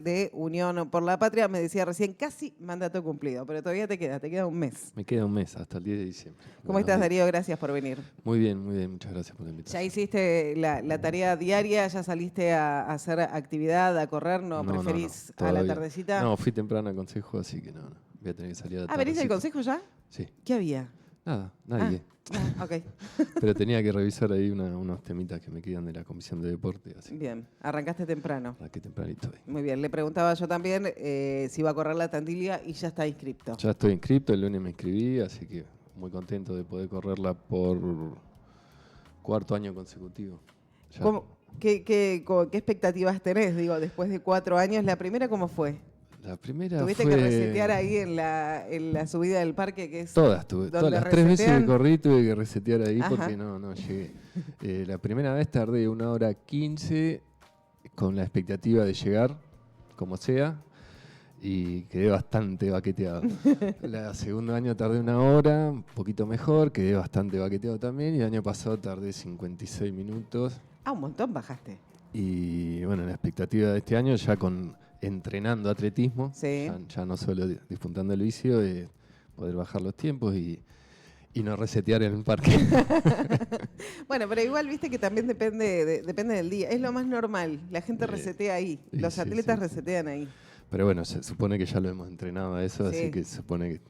de Unión por la Patria, me decía recién, casi mandato cumplido, pero todavía te queda un mes. Me queda un mes, hasta el 10 de diciembre. ¿Cómo estás, Darío? Gracias por venir. Muy bien, muchas gracias por la invitación. ¿Ya hiciste la tarea diaria? ¿Ya saliste a hacer actividad, a correr? ¿No preferís a la tardecita? No, fui temprano al consejo, así que no. Voy a tener que salir a la tardecita. ¿Venís del consejo ya? Sí. ¿Qué había? Nada, nadie. Ok. Pero tenía que revisar ahí unos temitas que me quedan de la comisión de deporte. Así. Bien, arrancaste temprano. Arranqué tempranito hoy. Muy bien, le preguntaba yo también si iba a correr la Tandilia y ya está inscripto. Ya estoy inscripto, el lunes me inscribí, así que muy contento de poder correrla por cuarto año consecutivo. ¿Qué expectativas tenés, después de 4 años? ¿La primera cómo fue? La primera ¿Tuviste que resetear ahí en la subida del parque? Que es todas las 3 veces que corrí tuve que resetear ahí. Ajá. Porque no llegué. La primera vez tardé 1 hora 15 con la expectativa de llegar, como sea, y quedé bastante baqueteado. El segundo año tardé 1 hora, un poquito mejor, quedé bastante baqueteado también, y el año pasado tardé 56 minutos. Un montón bajaste. Y bueno, la expectativa de este año ya entrenando atletismo, sí. ya no solo disputando el vicio, de poder bajar los tiempos y no resetear en el parque. Bueno, pero igual viste que también depende del día. Es lo más normal. La gente resetea ahí. Los atletas resetean ahí. Pero bueno, se supone que ya lo hemos entrenado a eso, así que se supone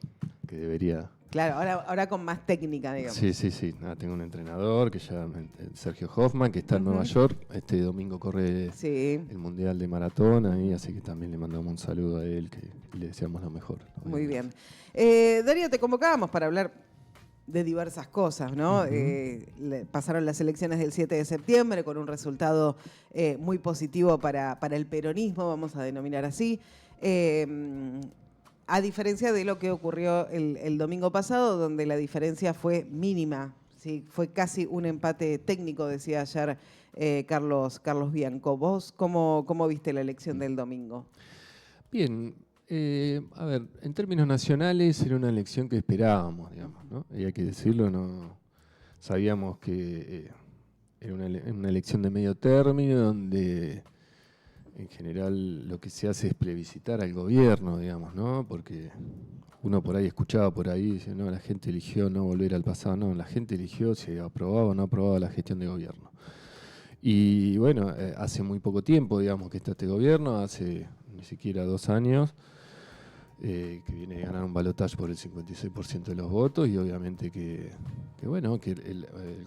que debería... Claro, ahora con más técnica, digamos. Sí. Tengo un entrenador, Sergio Hoffman, que está en Nueva York. Este domingo corre el Mundial de Maratón ahí, así que también le mandamos un saludo a él y le deseamos lo mejor. Muy bien. Darío, te convocábamos para hablar de diversas cosas, ¿no? Pasaron las elecciones del 7 de septiembre con un resultado muy positivo para el peronismo, vamos a denominar así. A diferencia de lo que ocurrió el domingo pasado, donde la diferencia fue mínima, ¿sí? Fue casi un empate técnico, decía ayer Carlos Bianco. ¿Vos cómo viste la elección del domingo? Bien, a ver, en términos nacionales era una elección que esperábamos, digamos, ¿no? Y hay que decirlo, no sabíamos que era una elección de medio término donde... En general lo que se hace es plebiscitar al gobierno, digamos, ¿no? Porque uno por ahí escuchaba dice, no, la gente eligió no volver al pasado. No, la gente eligió si aprobaba o no aprobaba la gestión de gobierno. Y bueno, hace muy poco tiempo, digamos, que está este gobierno, hace ni siquiera 2 años, que viene a ganar un balotaje por el 56% de los votos y obviamente que el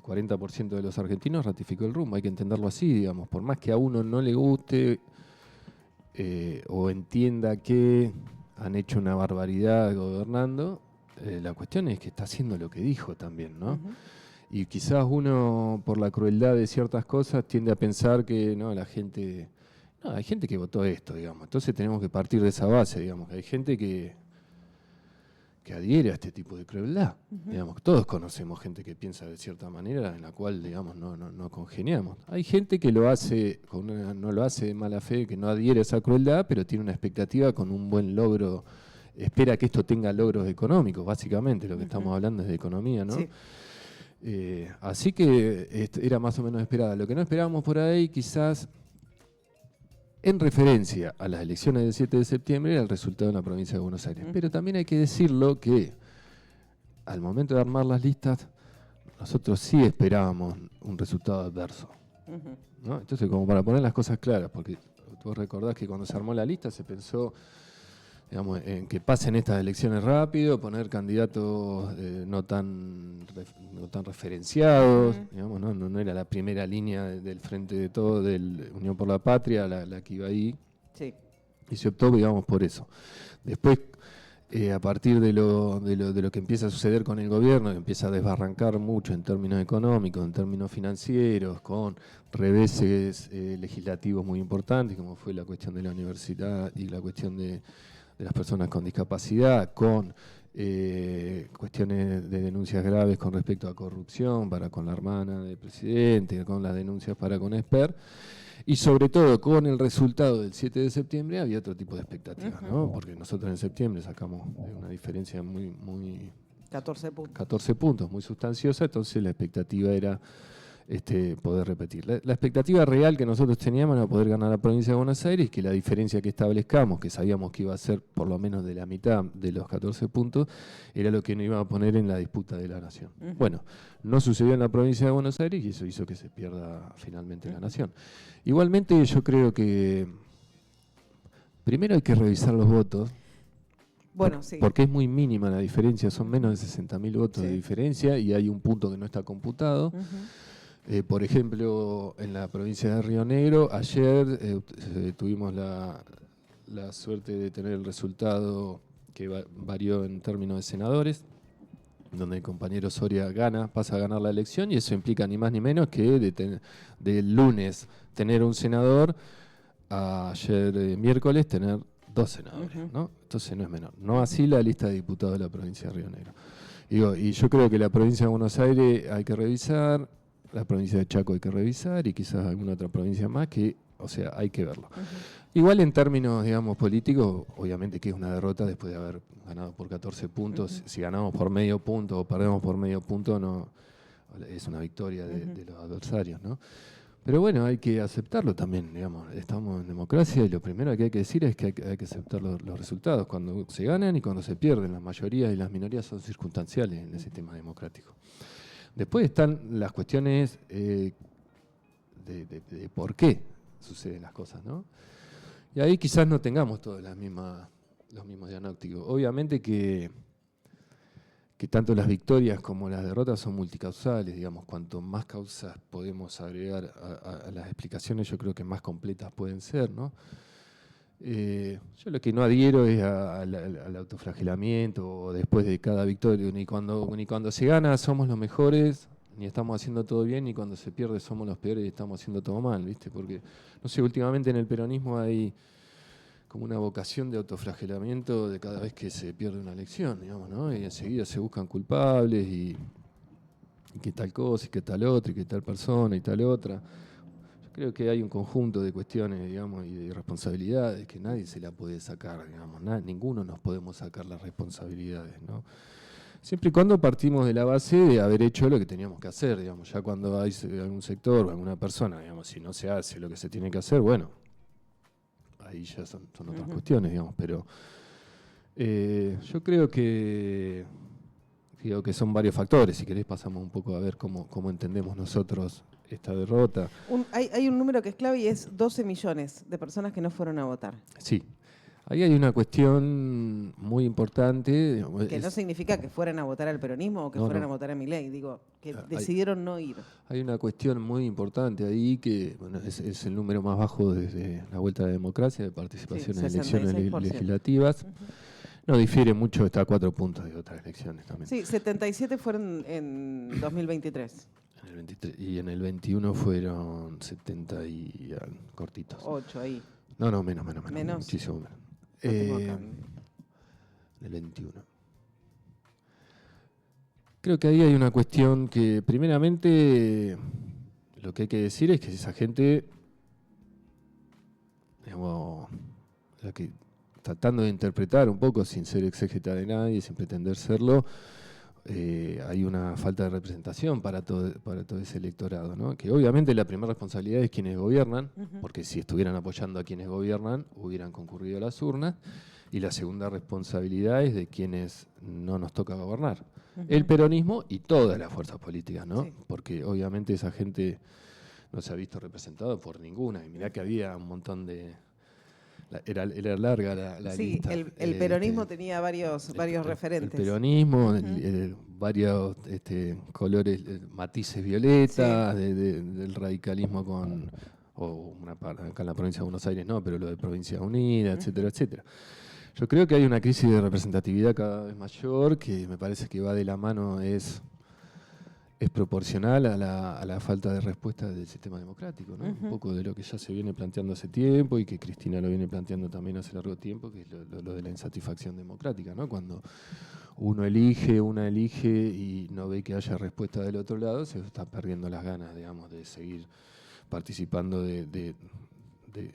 40% de los argentinos ratificó el rumbo. Hay que entenderlo así, digamos, por más que a uno no le guste o entienda que han hecho una barbaridad gobernando, la cuestión es que está haciendo lo que dijo también, ¿no? Y quizás uno, por la crueldad de ciertas cosas, tiende a pensar que no, hay gente que votó esto, digamos. Entonces tenemos que partir de esa base, digamos. Hay gente que adhiere a este tipo de crueldad. Digamos, todos conocemos gente que piensa de cierta manera en la cual, digamos, no congeniamos. Hay gente que no lo hace de mala fe, que no adhiere a esa crueldad, pero tiene una expectativa con un buen logro, espera que esto tenga logros económicos, básicamente, lo que estamos hablando es de economía, ¿no? Sí. Así que era más o menos esperada. Lo que no esperábamos por ahí, quizás, en referencia a las elecciones del 7 de septiembre, era el resultado en la provincia de Buenos Aires. Pero también hay que decirlo que al momento de armar las listas, nosotros sí esperábamos un resultado adverso, ¿no? Entonces, como para poner las cosas claras, porque vos recordás que cuando se armó la lista se pensó, digamos, en que pasen estas elecciones rápido, poner candidatos no tan referenciados, digamos, no era la primera línea del Frente de Todo, del Unión por la Patria, la que iba ahí. Sí. Y se optó, digamos, por eso. Después, a partir de lo que empieza a suceder con el gobierno, que empieza a desbarrancar mucho en términos económicos, en términos financieros, con reveses legislativos muy importantes, como fue la cuestión de la universidad y la cuestión de las personas con discapacidad, con cuestiones de denuncias graves con respecto a corrupción con la hermana del presidente, con las denuncias con Esper, y sobre todo con el resultado del 7 de septiembre había otro tipo de expectativas, ¿no? Porque nosotros en septiembre sacamos una diferencia muy 14 puntos. 14 puntos, muy sustanciosa, entonces la expectativa era poder repetir. La expectativa real que nosotros teníamos era poder ganar la provincia de Buenos Aires, que la diferencia que establezcamos, que sabíamos que iba a ser por lo menos de la mitad de los 14 puntos, era lo que nos iba a poner en la disputa de la nación. Bueno, no sucedió en la provincia de Buenos Aires y eso hizo que se pierda finalmente la nación. Igualmente yo creo que primero hay que revisar los votos. Bueno, sí. Porque es muy mínima la diferencia, son menos de 60.000 votos de diferencia y hay un punto que no está computado. Por ejemplo, en la provincia de Río Negro, ayer tuvimos la suerte de tener el resultado que varió en términos de senadores, donde el compañero Soria pasa a ganar la elección, y eso implica ni más ni menos que del lunes tener un senador a ayer miércoles tener 2 senadores, ¿no? Entonces no es menor. No así la lista de diputados de la provincia de Río Negro. Y yo creo que la provincia de Buenos Aires hay que revisar, la provincia de Chaco hay que revisar y quizás alguna otra provincia más hay que verlo. Igual en términos, digamos, políticos, obviamente que es una derrota después de haber ganado por 14 puntos. Si ganamos por medio punto o perdemos por medio punto, no es una victoria de los adversarios, ¿no? Pero bueno, hay que aceptarlo también, digamos. Estamos en democracia y lo primero que hay que decir es que hay que aceptar los resultados, cuando se ganan y cuando se pierden. Las mayorías y las minorías son circunstanciales en el sistema democrático. Después están las cuestiones de por qué suceden las cosas, ¿no? Y ahí quizás no tengamos todos los mismos diagnósticos. Obviamente que tanto las victorias como las derrotas son multicausales, digamos. Cuanto más causas podemos agregar a las explicaciones, yo creo que más completas pueden ser, ¿no? Yo lo que no adhiero es al autoflagelamiento o después de cada victoria, ni cuando se gana somos los mejores, ni estamos haciendo todo bien, ni cuando se pierde somos los peores y estamos haciendo todo mal, ¿viste? Porque, no sé, últimamente en el peronismo hay como una vocación de autoflagelamiento de cada vez que se pierde una elección, digamos, ¿no? Y enseguida se buscan culpables y que tal cosa, y que tal otra, y que tal persona, y tal otra. Yo creo que hay un conjunto de cuestiones, digamos, y de responsabilidades que nadie se la puede sacar, digamos, ninguno nos podemos sacar las responsabilidades, ¿no? Siempre y cuando partimos de la base de haber hecho lo que teníamos que hacer, digamos. Ya cuando hay algún sector o alguna persona, digamos, si no se hace lo que se tiene que hacer, bueno, ahí ya son otras cuestiones, digamos, pero yo creo que son varios factores. Si querés pasamos un poco a ver cómo entendemos nosotros esta derrota. Hay un número que es clave y es 12 millones de personas que no fueron a votar. Sí. Ahí hay una cuestión muy importante. Digamos, que no significa que fueran a votar al peronismo o que fueran a votar a Milei, digo, que decidieron no ir. Hay una cuestión muy importante ahí que es el número más bajo desde la vuelta a la democracia, de participación en elecciones legislativas. No difiere mucho, está a 4 puntos de otras elecciones también. Sí, 77 fueron en 2023. Y en el 21 fueron 70 y cortitos. 8 ahí. No, menos. Muchísimo menos. El 21. Creo que ahí hay una cuestión que, primeramente, lo que hay que decir es que esa gente, digamos, tratando de interpretar un poco, sin ser exégeta de nadie, sin pretender serlo, hay una falta de representación para todo ese electorado, ¿no? Que obviamente la primera responsabilidad es quienes gobiernan, porque si estuvieran apoyando a quienes gobiernan, hubieran concurrido a las urnas, y la segunda responsabilidad es de quienes no nos toca gobernar. El peronismo y todas las fuerzas políticas, ¿no? Sí. Porque obviamente esa gente no se ha visto representada por ninguna, y mirá que había un montón de... Era larga la lista. Sí, el peronismo tenía varios referentes. El peronismo, varios colores, matices violetas, sí. Del radicalismo acá en la provincia de Buenos Aires no, pero lo de Provincia Unida, etcétera, etcétera. Yo creo que hay una crisis de representatividad cada vez mayor, que me parece que va de la mano, es proporcional a la falta de respuesta del sistema democrático, ¿no? Un poco de lo que ya se viene planteando hace tiempo y que Cristina lo viene planteando también hace largo tiempo, que es lo de la insatisfacción democrática, ¿no? Cuando una elige y no ve que haya respuesta del otro lado, se está perdiendo las ganas, digamos, de seguir participando de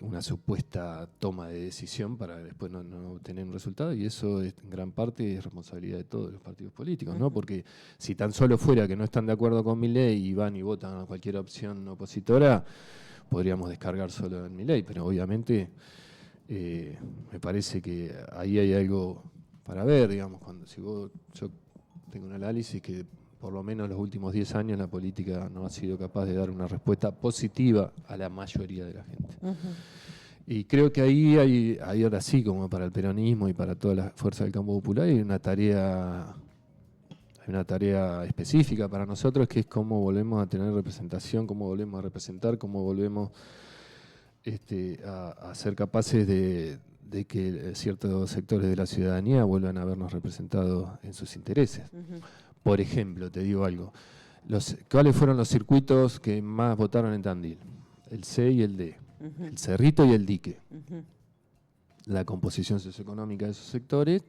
una supuesta toma de decisión para después no obtener un resultado, y eso en gran parte es responsabilidad de todos los partidos políticos, ¿no? Porque si tan solo fuera que no están de acuerdo con Milei y van y votan a cualquier opción opositora, podríamos descargar solo en Milei, pero obviamente me parece que ahí hay algo para ver, digamos, yo tengo un análisis que por lo menos en los últimos 10 años la política no ha sido capaz de dar una respuesta positiva a la mayoría de la gente. Y creo que ahí hay ahora sí, como para el peronismo y para toda la fuerza del campo popular, hay una tarea específica para nosotros, que es cómo volvemos a tener representación, cómo volvemos a representar, cómo volvemos a ser capaces de que ciertos sectores de la ciudadanía vuelvan a vernos representados en sus intereses. Por ejemplo, te digo algo, ¿cuáles fueron los circuitos que más votaron en Tandil? El C y el D, el Cerrito y el Dique. La composición socioeconómica de esos sectores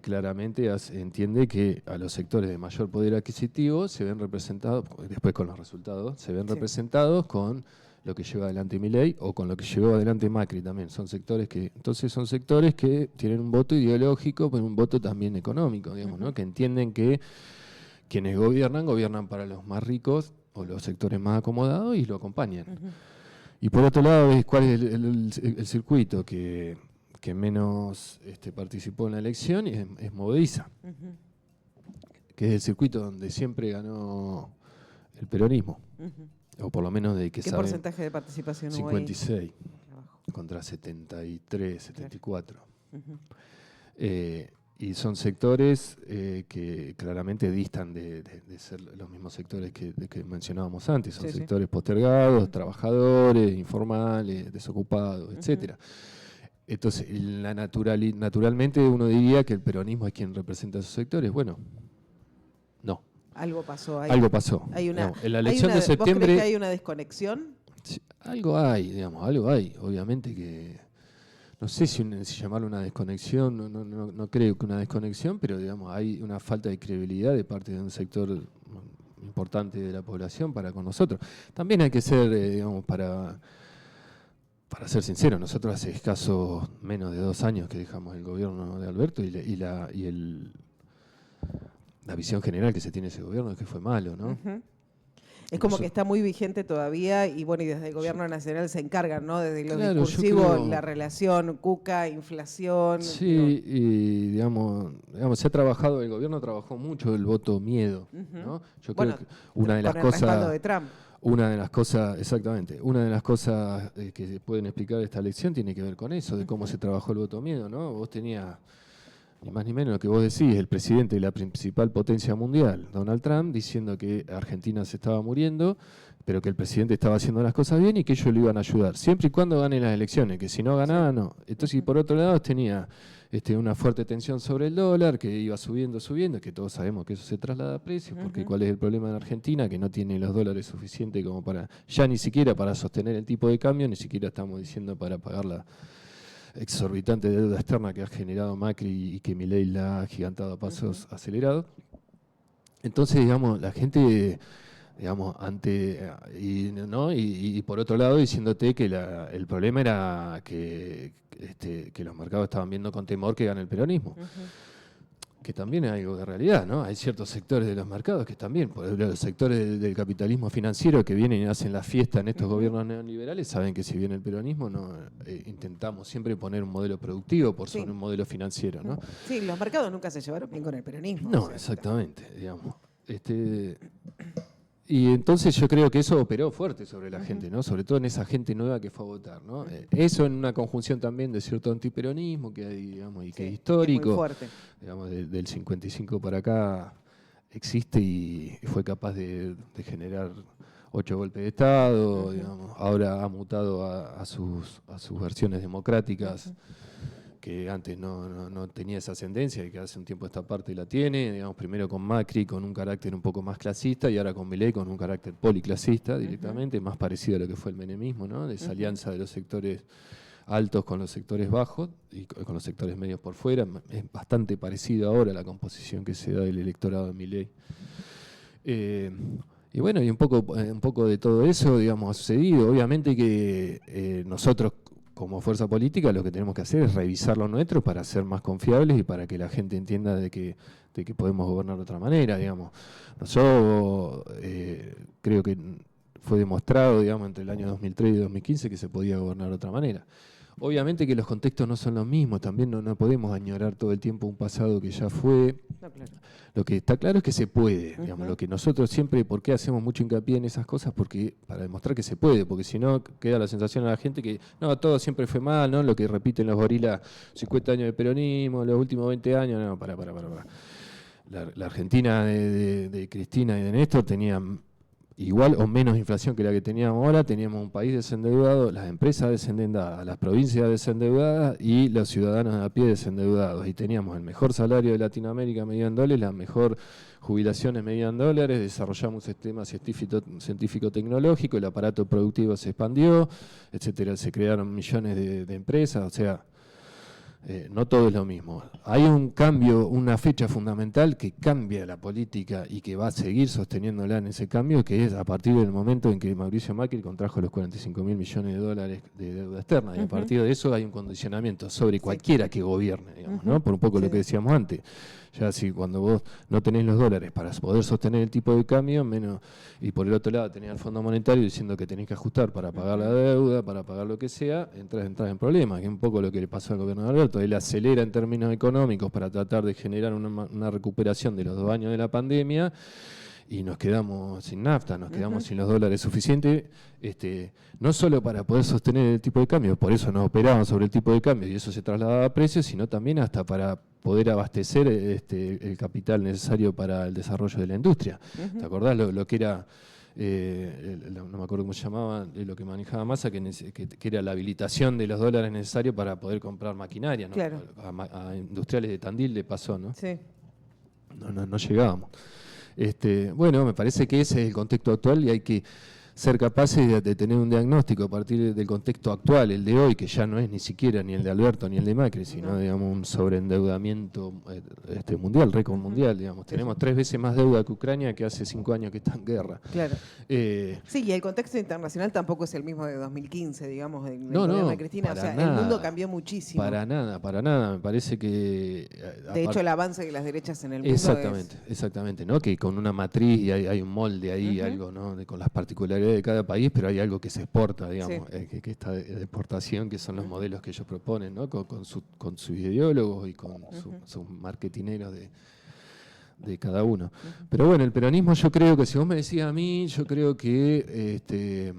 claramente entiende que a los sectores de mayor poder adquisitivo se ven representados, después con los resultados, se ven representados con lo que lleva adelante Milei o con lo que llevó adelante Macri también. Entonces son sectores que tienen un voto ideológico, pero un voto también económico, digamos, ¿no? Que entienden que quienes gobiernan para los más ricos o los sectores más acomodados y lo acompañan. Y por otro lado, ¿cuál es el circuito que menos participó en la elección? Es Movediza, que es el circuito donde siempre ganó el peronismo. O por lo menos de que ¿Qué saben, porcentaje de participación 56 contra 73, 74. Y son sectores que claramente distan de ser los mismos sectores que mencionábamos antes. Son sectores postergados, trabajadores, informales, desocupados, etcétera. Entonces, naturalmente uno diría que el peronismo es quien representa a esos sectores. Bueno, no. Algo pasó ahí. Algo pasó. En la elección de septiembre. ¿Vos crees que hay una desconexión? Sí, algo hay, algo hay. Obviamente que, no sé si llamarlo una desconexión, no creo que una desconexión, pero hay una falta de credibilidad de parte de un sector importante de la población para con nosotros. También hay que ser, para ser sincero, nosotros hace escasos menos de 2 años que dejamos el gobierno de Alberto y la visión general que se tiene de ese gobierno es que fue malo, ¿no? Es como que está muy vigente todavía y bueno, y desde el gobierno nacional se encargan, ¿no? Desde lo discursivo, la relación, Cuca, inflación. Sí, y digamos, se ha trabajado, el gobierno trabajó mucho el voto miedo, ¿no? Yo creo que una de las cosas... de Trump. Una de las cosas, exactamente, una de las cosas que pueden explicar esta elección tiene que ver con eso, de cómo se trabajó el voto miedo, ¿no? Vos tenías, ni más ni menos lo que vos decís, el presidente de la principal potencia mundial, Donald Trump, diciendo que Argentina se estaba muriendo, pero que el presidente estaba haciendo las cosas bien y que ellos lo iban a ayudar, siempre y cuando ganen las elecciones, que si no ganaba, no. Entonces, y por otro lado, tenía una fuerte tensión sobre el dólar, que iba subiendo, que todos sabemos que eso se traslada a precios, porque ¿cuál es el problema en Argentina? Que no tiene los dólares suficientes como para, ya ni siquiera para sostener el tipo de cambio, ni siquiera estamos diciendo para pagar la exorbitante deuda externa que ha generado Macri y que Milei la ha agigantado a pasos acelerados. Entonces, la gente, y por otro lado diciéndote que el problema era que los mercados estaban viendo con temor que gane el peronismo. Que también hay algo de realidad, ¿no? Hay ciertos sectores de los mercados que también, por ejemplo, los sectores del capitalismo financiero que vienen y hacen la fiesta en estos gobiernos neoliberales, saben que si viene el peronismo intentamos siempre poner un modelo productivo por sobre un modelo financiero, ¿no? Sí, los mercados nunca se llevaron bien con el peronismo. No, exactamente, digamos. Y entonces yo creo que eso operó fuerte sobre la gente, ¿no? Sobre todo en esa gente nueva que fue a votar, ¿no? Eso en una conjunción también de cierto antiperonismo que hay, y que es histórico. Es muy fuerte. Del 55 para acá existe y fue capaz de generar 8 golpes de Estado, ahora ha mutado a sus versiones democráticas, que antes no tenía esa ascendencia y que hace un tiempo esta parte la tiene, primero con Macri con un carácter un poco más clasista y ahora con Milei con un carácter policlasista directamente, más parecido a lo que fue el menemismo, ¿no? De esa alianza de los sectores altos con los sectores bajos y con los sectores medios por fuera. Es bastante parecido ahora a la composición que se da del electorado de Milei. Y bueno, y un poco de todo eso, digamos, ha sucedido. Obviamente que nosotros, como fuerza política, lo que tenemos que hacer es revisar lo nuestro para ser más confiables y para que la gente entienda de que podemos gobernar de otra manera, digamos. Nosotros creo que fue demostrado, digamos, entre el año 2003 y 2015 que se podía gobernar de otra manera. Obviamente que los contextos no son los mismos, también no podemos añorar todo el tiempo un pasado que ya fue. No, claro. Lo que está claro es que se puede, digamos, lo que nosotros siempre, ¿por qué hacemos mucho hincapié en esas cosas? Porque para demostrar que se puede, porque si no queda la sensación a la gente que no, todo siempre fue mal, ¿no? Lo que repiten los gorilas, 50 años de peronismo, los últimos 20 años, no, para. La Argentina de Cristina y de Néstor tenía igual o menos inflación que la que teníamos ahora, teníamos un país desendeudado, las empresas desendeudadas, las provincias desendeudadas y los ciudadanos de a pie desendeudados. Y teníamos el mejor salario de Latinoamérica medido en dólares, la mejor jubilaciones medida en dólares, desarrollamos un sistema científico-tecnológico, el aparato productivo se expandió, etcétera, se crearon millones de empresas, o sea, no todo es lo mismo. Hay un cambio, una fecha fundamental que cambia la política y que va a seguir sosteniéndola en ese cambio, que es a partir del momento en que Mauricio Macri contrajo los 45.000 millones de dólares de deuda externa. Y a partir de eso hay un condicionamiento sobre cualquiera que gobierne, digamos, ¿no? Por un poco lo que decíamos antes. Ya si cuando vos no tenés los dólares para poder sostener el tipo de cambio, menos, y por el otro lado tenés al Fondo Monetario diciendo que tenés que ajustar para pagar la deuda, para pagar lo que sea, entras en problemas, que es un poco lo que le pasó al gobierno de Alberto. Él acelera en términos económicos para tratar de generar una recuperación de los 2 años de la pandemia, y nos quedamos sin nafta, nos quedamos sin los dólares suficientes, no solo para poder sostener el tipo de cambio, por eso nos operaban sobre el tipo de cambio y eso se trasladaba a precios, sino también hasta para poder abastecer el capital necesario para el desarrollo de la industria. ¿Te acordás lo que era, no me acuerdo cómo se llamaba, lo que manejaba Massa, que era la habilitación de los dólares necesarios para poder comprar maquinaria, ¿no? Claro. A industriales de Tandil le pasó, ¿no? Sí. No llegábamos. Bueno, me parece que ese es el contexto actual y hay que ser capaces de tener un diagnóstico a partir del contexto actual, el de hoy, que ya no es ni siquiera ni el de Alberto ni el de Macri, sino digamos un sobreendeudamiento mundial, récord mundial, digamos. Tenemos 3 veces más deuda que Ucrania, que hace 5 años que está en guerra. Claro. Sí, y el contexto internacional tampoco es el mismo de 2015, digamos, del gobierno de Cristina. O sea, nada, el mundo cambió muchísimo. Para nada. Me parece que... De hecho, el avance de las derechas en el mundo Exactamente, ¿no? Que con una matriz y hay un molde ahí, algo, ¿no? Con las particularidades de cada país, pero hay algo que se exporta, digamos, que está de exportación, que son los modelos que ellos proponen, ¿no? Con sus ideólogos y con sus marketineros de cada uno. Pero bueno, el peronismo, yo creo que, si vos me decías a mí, yo creo que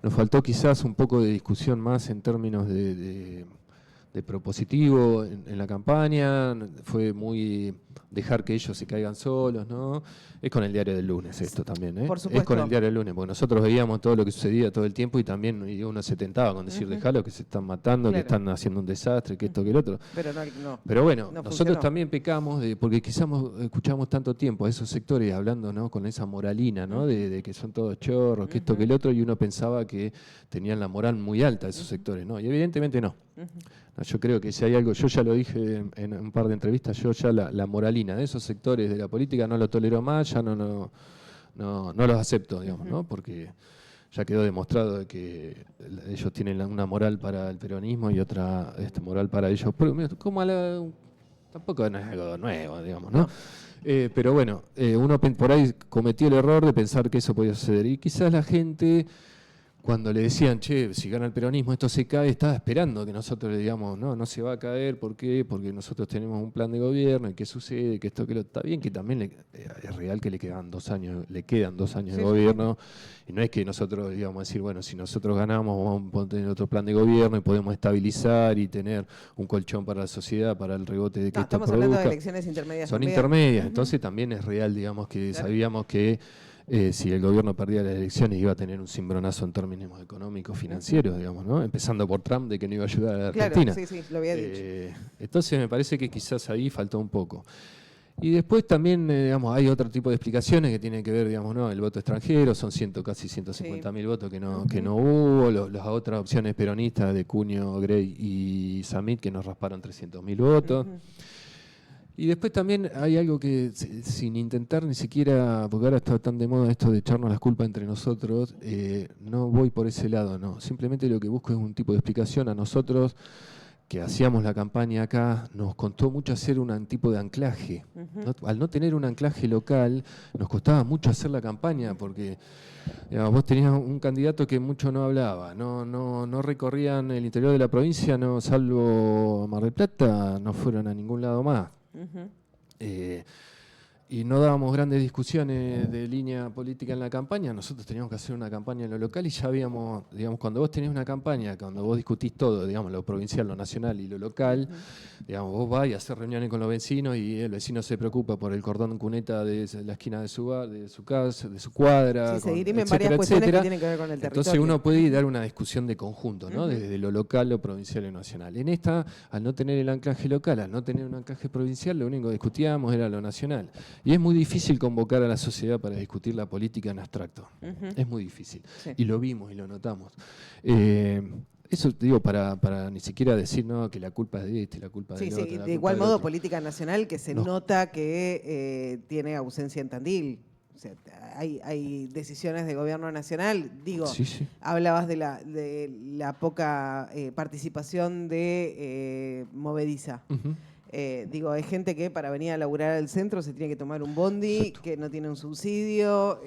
nos faltó quizás un poco de discusión más en términos de propositivo en la campaña, fue muy dejar que ellos se caigan solos, ¿no? Es con el diario del lunes esto también, ¿eh? Por supuesto. Es con el diario del lunes, porque nosotros veíamos todo lo que sucedía todo el tiempo y también uno se tentaba con decir, dejalo, que se están matando, que están haciendo un desastre, que esto, que el otro. Pero bueno, nosotros también pecamos, porque quizás escuchamos tanto tiempo a esos sectores hablando, ¿no? Con esa moralina, ¿no? De que son todos chorros, que esto, que el otro, y uno pensaba que tenían la moral muy alta esos sectores, ¿no? Y evidentemente no. No, yo creo que si hay algo, yo ya lo dije en un par de entrevistas, yo ya la moralina de esos sectores de la política no lo tolero más, ya no los acepto, digamos, ¿no? Porque ya quedó demostrado de que ellos tienen una moral para el peronismo y otra moral para ellos. Como tampoco no es algo nuevo, digamos, ¿no? Pero bueno, uno por ahí cometió el error de pensar que eso podía suceder. Y quizás la gente, cuando le decían, che, si gana el peronismo esto se cae, estaba esperando que nosotros le digamos, no se va a caer, ¿por qué? Porque nosotros tenemos un plan de gobierno, y qué sucede, que esto, que lo está bien, que también es real que le quedan 2 años de gobierno, y no es que nosotros digamos decir, bueno, si nosotros ganamos vamos a tener otro plan de gobierno y podemos estabilizar y tener un colchón para la sociedad, para el rebote de que esto produzca. Estamos hablando de elecciones intermedias. Son intermedias, entonces también es real, digamos, que sabíamos que si el gobierno perdía las elecciones iba a tener un cimbronazo en términos económicos, financieros, digamos, ¿no? Empezando por Trump, de que no iba a ayudar a la Argentina. Claro, sí, lo había dicho. Entonces me parece que quizás ahí faltó un poco. Y después también, digamos, hay otro tipo de explicaciones que tienen que ver, digamos, ¿no? El voto extranjero, son casi 150.000 votos que no hubo, las otras opciones peronistas de Cunio, Grey y Samit que nos rasparon 300.000 votos. Y después también hay algo que, sin intentar ni siquiera, porque ahora está tan de moda esto de echarnos las culpas entre nosotros, no voy por ese lado, no. Simplemente lo que busco es un tipo de explicación. A nosotros, que hacíamos la campaña acá, nos costó mucho hacer un tipo de anclaje. ¿No? Al no tener un anclaje local, nos costaba mucho hacer la campaña, porque digamos, vos tenías un candidato que mucho no hablaba, no recorrían el interior de la provincia, no, salvo Mar del Plata, no fueron a ningún lado más. Y no dábamos grandes discusiones de línea política en la campaña. Nosotros teníamos que hacer una campaña en lo local y ya habíamos, digamos, cuando vos tenés una campaña, cuando vos discutís todo, digamos, lo provincial, lo nacional y lo local, digamos, vos vas y haces reuniones con los vecinos y el vecino se preocupa por el cordón cuneta de la esquina de su casa, de su cuadra, Sí, se dirimen varias cuestiones que tienen que ver con el territorio. Entonces uno puede dar una discusión de conjunto, ¿no? Desde lo local, lo provincial y lo nacional. En esta, al no tener el anclaje local, al no tener un anclaje provincial, lo único que discutíamos era lo nacional. Y es muy difícil convocar a la sociedad para discutir la política en abstracto. Es muy difícil. Sí. Y lo vimos y lo notamos. Eso digo para ni siquiera decir no que la culpa es de este, la culpa de otro. Sí, de igual modo política nacional que se nota que tiene ausencia en Tandil. O sea, hay decisiones de gobierno nacional. Digo, hablabas de la poca participación de Movediza. Digo, hay gente que para venir a laburar al centro se tiene que tomar un bondi, exacto, que no tiene un subsidio.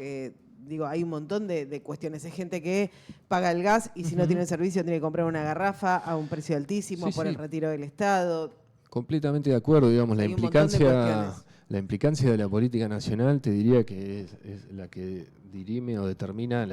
Digo, hay un montón de cuestiones. Hay gente que paga el gas y si no tiene el servicio tiene que comprar una garrafa a un precio altísimo por el retiro del Estado. Completamente de acuerdo, digamos, la implicancia de la política nacional te diría que es la que dirime o determina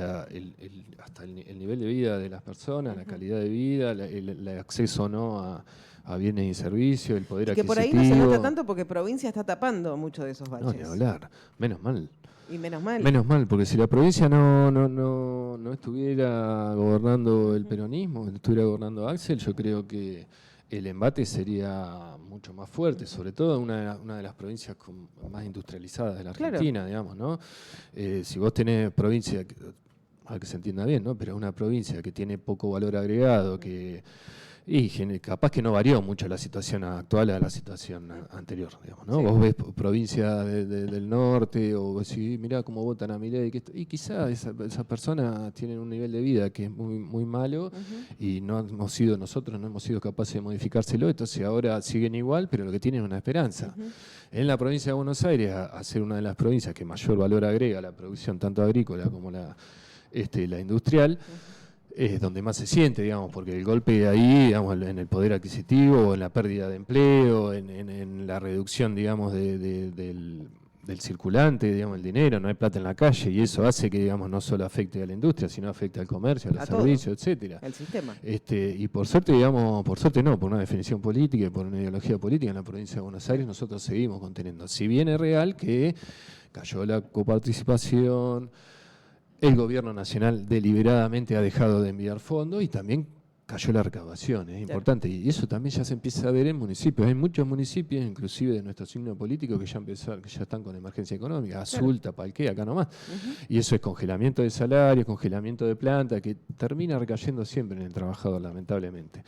hasta el nivel de vida de las personas, la calidad de vida, el acceso o no a bienes y servicios, el poder adquisitivo. Que por ahí no se nota tanto porque provincia está tapando mucho de esos baches. No, ni hablar. Menos mal. Y menos mal. Menos mal, porque si la provincia no estuviera gobernando el peronismo, estuviera gobernando Axel, yo creo que el embate sería mucho más fuerte, sobre todo una de las provincias más industrializadas de la Argentina, claro, digamos, ¿no? Si vos tenés provincia, a que se entienda bien, ¿no? Pero una provincia que tiene poco valor agregado, y capaz que no varió mucho la situación actual a la situación anterior, digamos, ¿no? Sí. Vos ves provincia del norte, o vos decís, mirá cómo votan a Milei, y quizás esas personas tienen un nivel de vida que es muy, muy malo, y nosotros no hemos sido capaces de modificárselo, entonces ahora siguen igual, pero lo que tienen es una esperanza. En la provincia de Buenos Aires, a ser una de las provincias que mayor valor agrega a la producción, tanto agrícola como la industrial, es donde más se siente, digamos, porque el golpe ahí, digamos, en el poder adquisitivo, en la pérdida de empleo, en la reducción, digamos, del circulante, digamos, el dinero, no hay plata en la calle, y eso hace que, digamos, no solo afecte a la industria, sino afecte al comercio, a los servicios, etcétera. El sistema. Y por suerte, digamos, por una definición política y por una ideología política en la provincia de Buenos Aires, nosotros seguimos conteniendo. Si bien es real que cayó la coparticipación, el gobierno nacional deliberadamente ha dejado de enviar fondos y también cayó la recaudación, es importante. Y eso también ya se empieza a ver en municipios. Hay muchos municipios, inclusive de nuestro signo político, que ya están con emergencia económica. Azul, Tapalqué, acá nomás. Y eso es congelamiento de salarios, congelamiento de planta, que termina recayendo siempre en el trabajador, lamentablemente.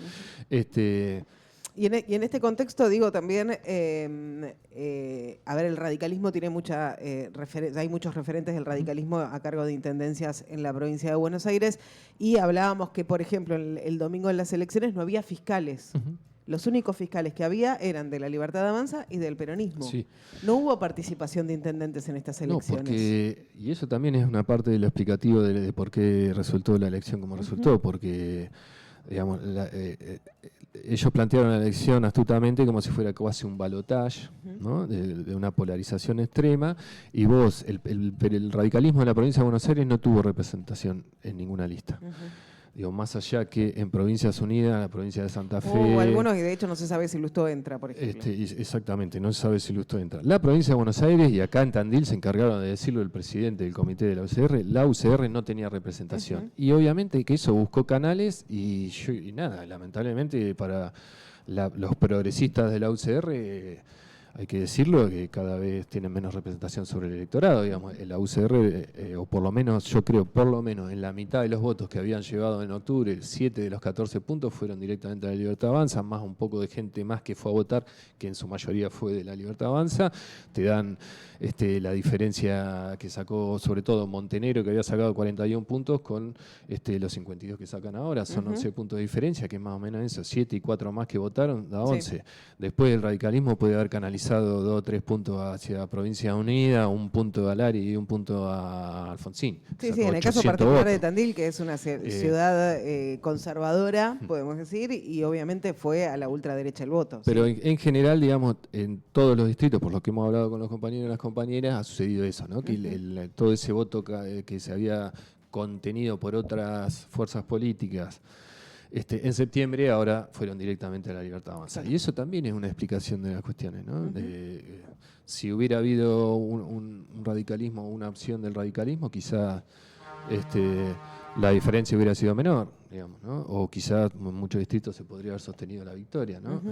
Y en este contexto, digo, también, a ver, el radicalismo tiene hay muchos referentes del radicalismo a cargo de intendencias en la provincia de Buenos Aires, y hablábamos que, por ejemplo, el domingo en las elecciones no había fiscales. Los únicos fiscales que había eran de la Libertad de Avanza y del peronismo. Sí. No hubo participación de intendentes en estas elecciones. Y eso también es una parte de lo explicativo de por qué resultó la elección como resultó, porque, digamos, ellos plantearon la elección astutamente como si fuera casi un balotaje, ¿no? de una polarización extrema, y vos, el radicalismo de la provincia de Buenos Aires no tuvo representación en ninguna lista. Digo, más allá que en Provincias Unidas, la provincia de Santa Fe... algunos, y de hecho no se sabe si Lustó entra, por ejemplo. Exactamente, no se sabe si Lustó entra. La provincia de Buenos Aires, y acá en Tandil se encargaron de decirlo el presidente del comité de la UCR no tenía representación. Y obviamente que eso buscó canales y nada, lamentablemente para los progresistas de la UCR hay que decirlo, que cada vez tienen menos representación sobre el electorado, digamos. La UCR, o por lo menos, yo creo, por lo menos en la mitad de los votos que habían llevado en octubre, 7 de los 14 puntos fueron directamente a la Libertad Avanza, más un poco de gente más que fue a votar, que en su mayoría fue de la Libertad Avanza. Te dan la diferencia que sacó, sobre todo Montenegro, que había sacado 41 puntos, con los 52 que sacan ahora. Son 11 puntos de diferencia, que es más o menos eso. 7 y 4 más que votaron, da 11. Sí. Después el radicalismo puede haber canalizado 2 o 3 puntos hacia Provincia Unida, 1 punto a Lari y 1 punto a Alfonsín. Sí, sí, en el caso particular de Tandil, que es una ciudad conservadora, podemos decir, y obviamente fue a la ultraderecha el voto. Pero ¿sí? en general, digamos, en todos los distritos, por lo que hemos hablado con los compañeros y las compañeras, ha sucedido eso, ¿no? Que todo ese voto que se había contenido por otras fuerzas políticas en septiembre, ahora fueron directamente a la Libertad Avanza. Y eso también es una explicación de las cuestiones, ¿no? Si hubiera habido un radicalismo, una opción del radicalismo, quizá la diferencia hubiera sido menor, digamos, ¿no? O quizás en muchos distritos se podría haber sostenido la victoria, ¿no?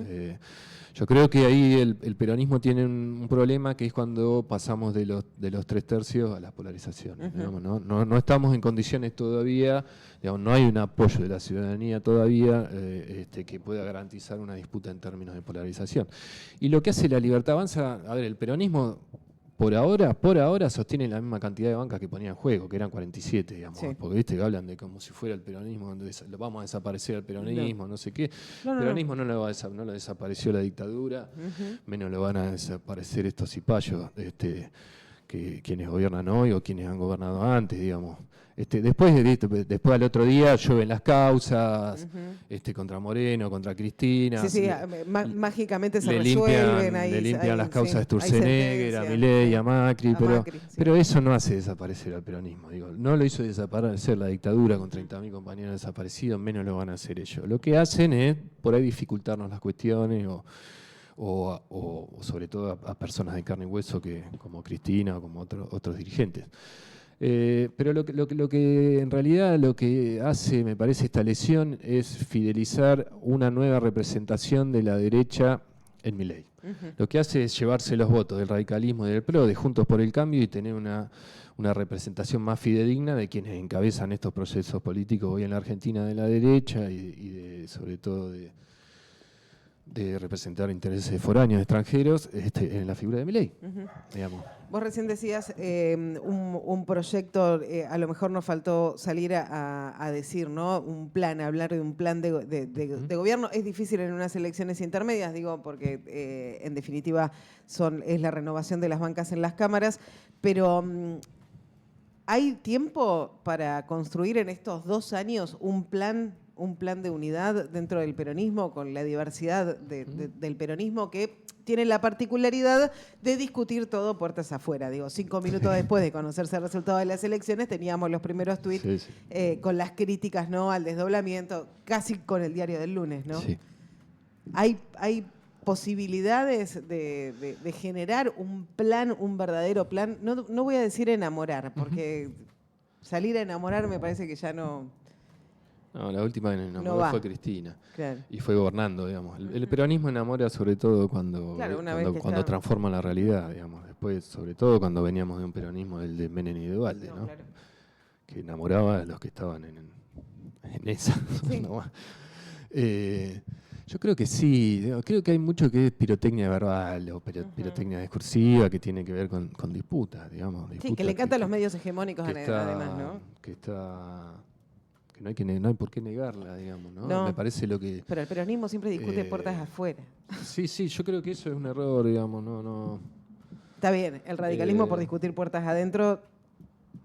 Yo creo que ahí el peronismo tiene un problema, que es cuando pasamos de los 3/3 a las polarizaciones, digamos, ¿no? No estamos en condiciones todavía, digamos, no hay un apoyo de la ciudadanía todavía que pueda garantizar una disputa en términos de polarización. Y lo que hace la Libertad Avanza, a ver, el peronismo por ahora sostienen la misma cantidad de bancas que ponía en juego, que eran 47, digamos, sí. Porque viste que hablan de como si fuera el peronismo, vamos a desaparecer el peronismo, no sé qué. El peronismo no lo desapareció la dictadura, menos lo van a desaparecer estos cipayos, que quienes gobiernan hoy o quienes han gobernado antes, digamos. Después al otro día llueven las causas, contra Moreno, contra Cristina. Sí, mágicamente se resuelven ahí. Le limpian las causas de Sturzenegger, a Milei, a Macri, pero eso no hace desaparecer al peronismo. Digo, no lo hizo desaparecer la dictadura con 30.000 compañeros desaparecidos, menos lo van a hacer ellos. Lo que hacen es por ahí dificultarnos las cuestiones o sobre todo a personas de carne y hueso como Cristina o como otros dirigentes. Pero lo que en realidad lo que hace, me parece, esta lesión es fidelizar una nueva representación de la derecha en Milei. Lo que hace es llevarse los votos del radicalismo y del PRO, de Juntos por el Cambio, y tener una representación más fidedigna de quienes encabezan estos procesos políticos hoy en la Argentina de la derecha y sobre todo de representar intereses foráneos, extranjeros, en la figura de Milei, digamos. Vos recién decías un proyecto, a lo mejor nos faltó salir a decir, ¿no? Un plan, hablar de un plan de gobierno. Es difícil en unas elecciones intermedias, digo, porque en definitiva es la renovación de las bancas en las cámaras, pero ¿hay tiempo para construir en estos 2 años un plan de unidad dentro del peronismo, con la diversidad del peronismo, que tiene la particularidad de discutir todo puertas afuera? Digo, 5 minutos después de conocerse el resultado de las elecciones, teníamos los primeros tuits con las críticas, ¿no?, al desdoblamiento, casi con el diario del lunes, ¿no? Sí. ¿Hay posibilidades de generar un plan, un verdadero plan? No voy a decir enamorar, porque salir a enamorar me parece que ya no... No, la última que enamoró fue Cristina. Claro. Y fue gobernando, digamos. El peronismo enamora sobre todo cuando transforma la realidad, digamos. Después, sobre todo cuando veníamos de un peronismo, el de Menem y de Duhalde, ¿no? Claro. Que enamoraba a los que estaban en esa. Sí. Yo creo que sí. Creo que hay mucho que es pirotecnia verbal o pirotecnia discursiva, que tiene que ver con disputas, digamos. Sí, que le encantan los medios hegemónicos además, ¿no? Que no hay por qué negarla, digamos, ¿no? Me parece lo que... Pero el peronismo siempre discute puertas afuera. Sí, yo creo que eso es un error, digamos, no... Está bien, el radicalismo por discutir puertas adentro...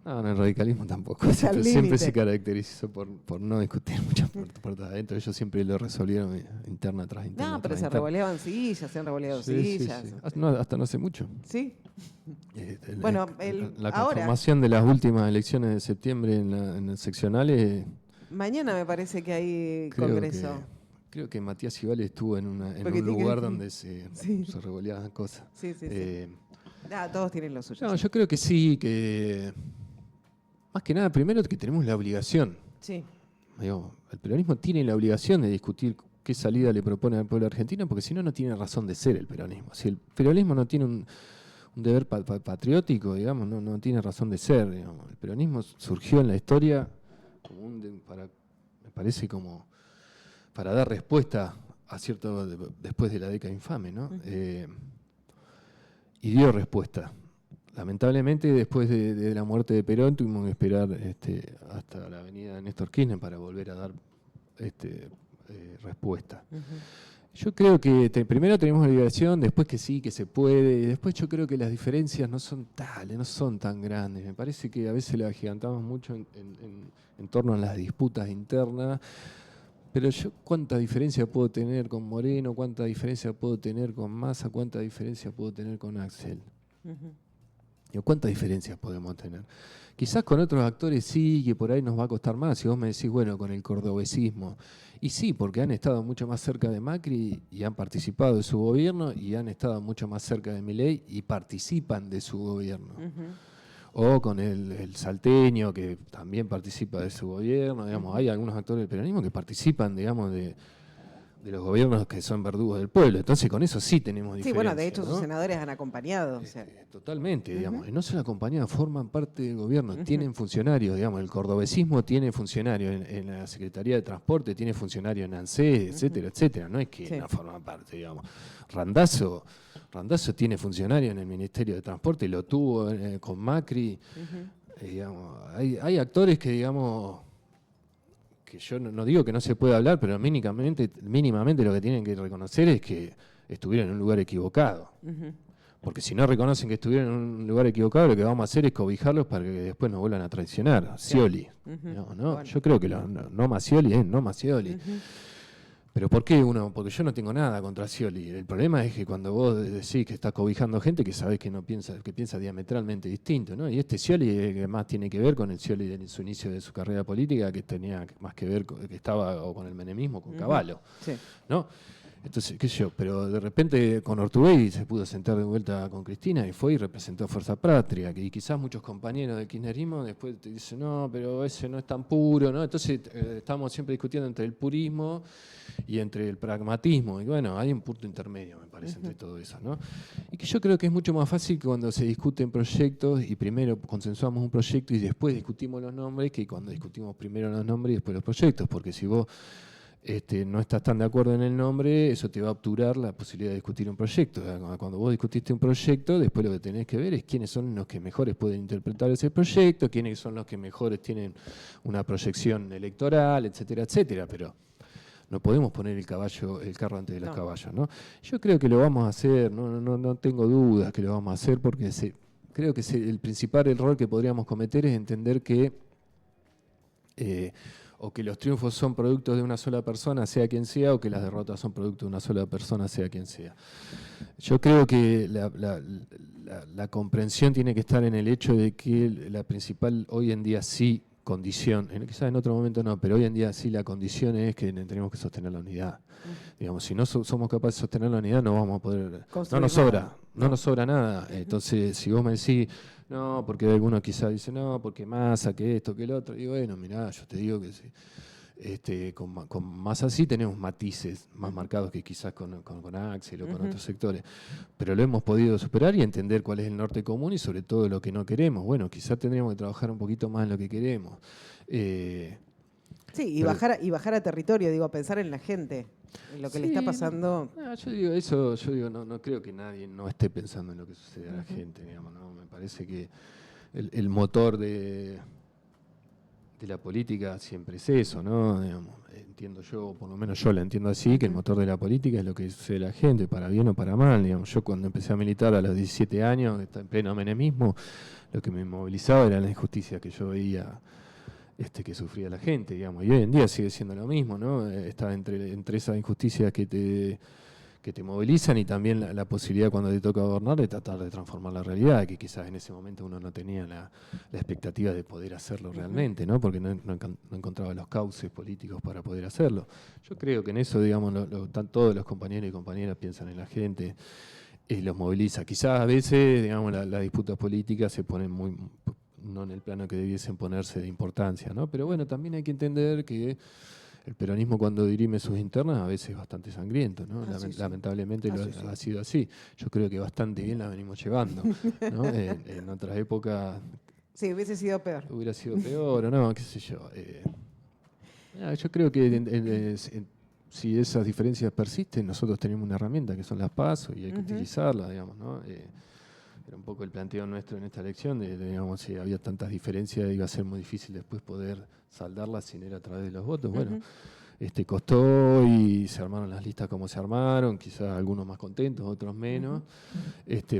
No, el radicalismo tampoco. Siempre se caracterizó por no discutir muchas puertas adentro. Ellos siempre lo resolvieron interna tras interna. No, pero se revoleaban sillas, se han revoleado sillas. Sí. Hasta no hace mucho. Sí. Bueno, la conformación de las últimas elecciones de septiembre en seccionales... Mañana me parece que hay congreso. Creo que Matías Ibal estuvo en un lugar donde se revoleaban cosas. Sí. Todos tienen lo suyo. No, yo creo que sí, que... Más que nada, primero que tenemos la obligación. Sí. Digo, el peronismo tiene la obligación de discutir qué salida le propone al pueblo argentino, porque si no, no tiene razón de ser el peronismo. Si el peronismo no tiene un deber patriótico, digamos, no tiene razón de ser. Digamos. El peronismo surgió en la historia como me parece como para dar respuesta a después de la década infame, ¿no? Y dio respuesta. Lamentablemente, después de la muerte de Perón, tuvimos que esperar hasta la avenida de Néstor Kirchner para volver a dar respuesta. Yo creo que primero tenemos obligación, después que sí, que se puede, y después yo creo que las diferencias no son tales, no son tan grandes. Me parece que a veces las agigantamos mucho en torno a las disputas internas, pero yo cuánta diferencia puedo tener con Moreno, cuánta diferencia puedo tener con Massa, cuánta diferencia puedo tener con Axel. ¿Cuántas diferencias podemos tener? Quizás con otros actores sí, que por ahí nos va a costar más. Si vos me decís, bueno, con el cordobesismo. Y sí, porque han estado mucho más cerca de Macri y han participado de su gobierno, y han estado mucho más cerca de Milei y participan de su gobierno. O con el salteño, que también participa de su gobierno. Digamos, hay algunos actores del peronismo que participan, digamos, de los gobiernos que son verdugos del pueblo. Entonces, con eso sí tenemos diferencias. Sí, bueno, de hecho, ¿no? sus senadores han acompañado. O sea. Totalmente, digamos. Y no solo acompañaban, forman parte del gobierno, tienen funcionarios, digamos. El cordobesismo tiene funcionarios en la Secretaría de Transporte, tiene funcionarios en ANSES, etcétera, etcétera. No es que no forman parte, digamos. Randazzo tiene funcionarios en el Ministerio de Transporte, lo tuvo con Macri. Digamos, hay actores que, digamos, que yo no digo que no se pueda hablar, pero mínimamente lo que tienen que reconocer es que estuvieron en un lugar equivocado. Porque si no reconocen que estuvieron en un lugar equivocado, lo que vamos a hacer es cobijarlos para que después nos vuelvan a traicionar. Scioli. No, bueno. Yo creo que no más Scioli es no más Scioli. ¿Pero por qué uno? Porque yo no tengo nada contra Scioli. El problema es que cuando vos decís que estás cobijando gente que sabés que piensa diametralmente distinto, ¿no? Y Scioli que más tiene que ver con el Scioli de su inicio de su carrera política, que tenía más que ver que estaba o con el menemismo, con Cavallo, ¿no? Entonces, qué sé yo, pero de repente con Ortubey se pudo sentar de vuelta con Cristina y fue y representó a Fuerza Patria, y quizás muchos compañeros del kirchnerismo después te dicen, no, pero ese no es tan puro, ¿no? Entonces estamos siempre discutiendo entre el purismo y entre el pragmatismo, y bueno, hay un punto intermedio, me parece, entre todo eso, ¿no? Y que yo creo que es mucho más fácil que cuando se discuten proyectos y primero consensuamos un proyecto y después discutimos los nombres, que cuando discutimos primero los nombres y después los proyectos, porque si vos no estás tan de acuerdo en el nombre, eso te va a obturar la posibilidad de discutir un proyecto. Cuando vos discutiste un proyecto, después lo que tenés que ver es quiénes son los que mejores pueden interpretar ese proyecto, quiénes son los que mejores tienen una proyección electoral, etcétera, etcétera. Pero no podemos poner el carro antes de los caballos, ¿no? Yo creo que lo vamos a hacer, no tengo dudas que lo vamos a hacer, porque creo que el principal error que podríamos cometer es entender que o que los triunfos son productos de una sola persona, sea quien sea, o que las derrotas son producto de una sola persona, sea quien sea. Yo creo que la comprensión tiene que estar en el hecho de que la principal, hoy en día sí, condición, quizás en otro momento no, pero hoy en día sí la condición es que tenemos que sostener la unidad. Digamos, si no somos capaces de sostener la unidad, no vamos a poder... No nos sobra nada. Entonces, si vos me decís... No, porque algunos quizás dicen, no, porque Massa, que esto, que el otro. Y bueno, mirá, yo te digo que sí, con Massa sí tenemos matices más marcados que quizás con Axel o con otros sectores. Pero lo hemos podido superar y entender cuál es el norte común y sobre todo lo que no queremos. Bueno, quizás tendríamos que trabajar un poquito más en lo que queremos. Sí, y bajar a territorio, digo, pensar en la gente, en lo que le está pasando. Yo digo, no creo que nadie no esté pensando en lo que sucede a la gente, digamos, ¿no? Me parece que el motor de la política siempre es eso, ¿no? Digamos, entiendo yo, por lo menos yo la entiendo así, que el motor de la política es lo que sucede a la gente, para bien o para mal, digamos. Yo cuando empecé a militar a los 17 años, en pleno menemismo, lo que me movilizaba era la injusticia que yo veía que sufría la gente, digamos, y hoy en día sigue siendo lo mismo, ¿no? Está entre esas injusticias que te movilizan y también la posibilidad cuando te toca gobernar de tratar de transformar la realidad, que quizás en ese momento uno no tenía la expectativa de poder hacerlo realmente, ¿no? Porque no encontraba los cauces políticos para poder hacerlo. Yo creo que en eso, digamos, todos los compañeros y compañeras piensan en la gente y los moviliza. Quizás a veces, digamos, las disputas políticas se ponen no en el plano que debiesen ponerse de importancia, ¿no? Pero bueno, también hay que entender que el peronismo cuando dirime sus internas a veces es bastante sangriento, ¿no? Lamentablemente ha sido así. Yo creo que bastante bien la venimos llevando, ¿no? En otras épocas... Sí, hubiese sido peor. Hubiera sido peor, o no, qué sé yo. Yo creo que si esas diferencias persisten, nosotros tenemos una herramienta que son las PASO y hay que utilizarla, digamos, ¿no? Era un poco el planteo nuestro en esta elección, digamos, si había tantas diferencias iba a ser muy difícil después poder saldarlas sin ir a través de los votos. Bueno, costó y se armaron las listas como se armaron, quizás algunos más contentos, otros menos,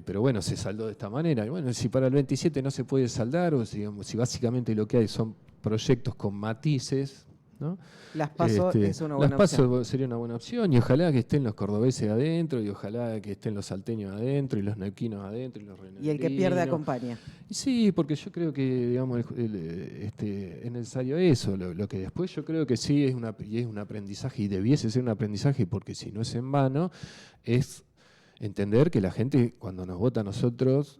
pero bueno, se saldó de esta manera. Y bueno, si para el 27 no se puede saldar, o si básicamente lo que hay son proyectos con matices, ¿no? Las PASO es una buena opción. Las PASO sería una buena opción, y ojalá que estén los cordobeses adentro, y ojalá que estén los salteños adentro, y los neuquinos adentro, y los renegrinos. Y el que pierde acompaña. Sí, porque yo creo que, digamos, es necesario eso. Lo que después yo creo que sí es un aprendizaje, y debiese ser un aprendizaje, porque si no es en vano, es entender que la gente, cuando nos vota a nosotros,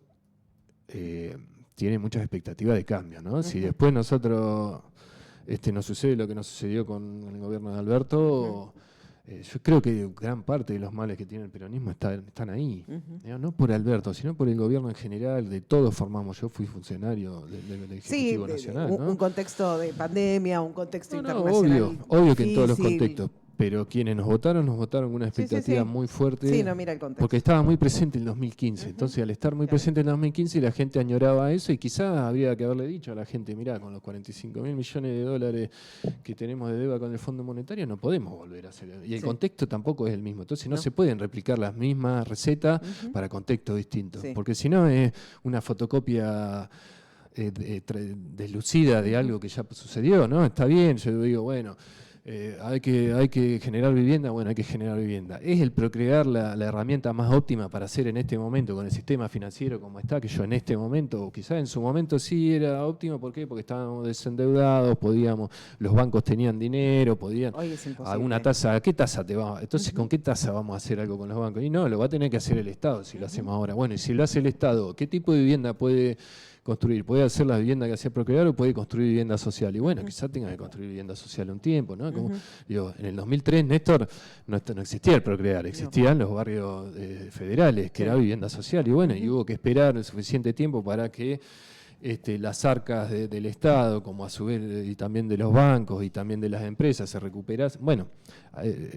tiene muchas expectativas de cambio, ¿no? Si después nosotros... nos sucede lo que nos sucedió con el gobierno de Alberto, yo creo que gran parte de los males que tiene el peronismo están ahí. No por Alberto, sino por el gobierno en general, de todos formamos. Yo fui funcionario del Ejecutivo Nacional. Un contexto de pandemia, un contexto internacional. Obvio que en todos los contextos. Pero quienes nos votaron con una expectativa muy fuerte. Sí, no, mira el contexto. Porque estaba muy presente en el 2015. Entonces, al estar muy presente en el 2015, la gente añoraba eso, y quizás habría que haberle dicho a la gente, mirá, con los 45.000 millones de dólares que tenemos de deuda con el Fondo Monetario, no podemos volver a hacer. Y el contexto tampoco es el mismo. Entonces, no se pueden replicar las mismas recetas para contextos distintos. Porque si no, es una fotocopia deslucida de algo que ya sucedió, ¿no? Está bien, yo digo, bueno... hay que generar vivienda, bueno, hay que generar vivienda. ¿Es el Procrear la herramienta más óptima para hacer en este momento con el sistema financiero como está? Que yo en este momento, o quizás en su momento sí era óptimo, ¿por qué? Porque estábamos desendeudados, los bancos tenían dinero, podían... Hoy es imposible. Alguna tasa, ¿qué tasa te va? Entonces, ¿con qué tasa vamos a hacer algo con los bancos? Y no, lo va a tener que hacer el Estado si lo hacemos ahora. Bueno, y si lo hace el Estado, ¿qué tipo de vivienda puede construir? ¿Puede hacer la vivienda que hacía Procrear o puede construir vivienda social? Y bueno, quizás tenga que construir vivienda social un tiempo, ¿no? Como, digo, en el 2003, Néstor, no existía el Procrear, existían los barrios federales, que era vivienda social. Y bueno, y hubo que esperar el suficiente tiempo para que las arcas del Estado, como a su vez y también de los bancos y también de las empresas, se recuperasen. Bueno,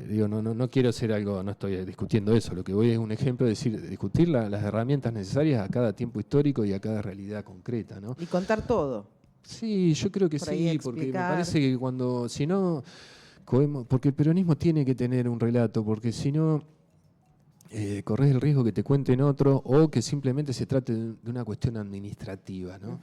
digo, no quiero ser algo, no estoy discutiendo eso, lo que voy es un ejemplo de discutir las herramientas necesarias a cada tiempo histórico y a cada realidad concreta, ¿no? Y contar todo. Sí, yo creo que sí, porque me parece que porque el peronismo tiene que tener un relato, porque si no... corres el riesgo que te cuenten otro, o que simplemente se trate de una cuestión administrativa, ¿no?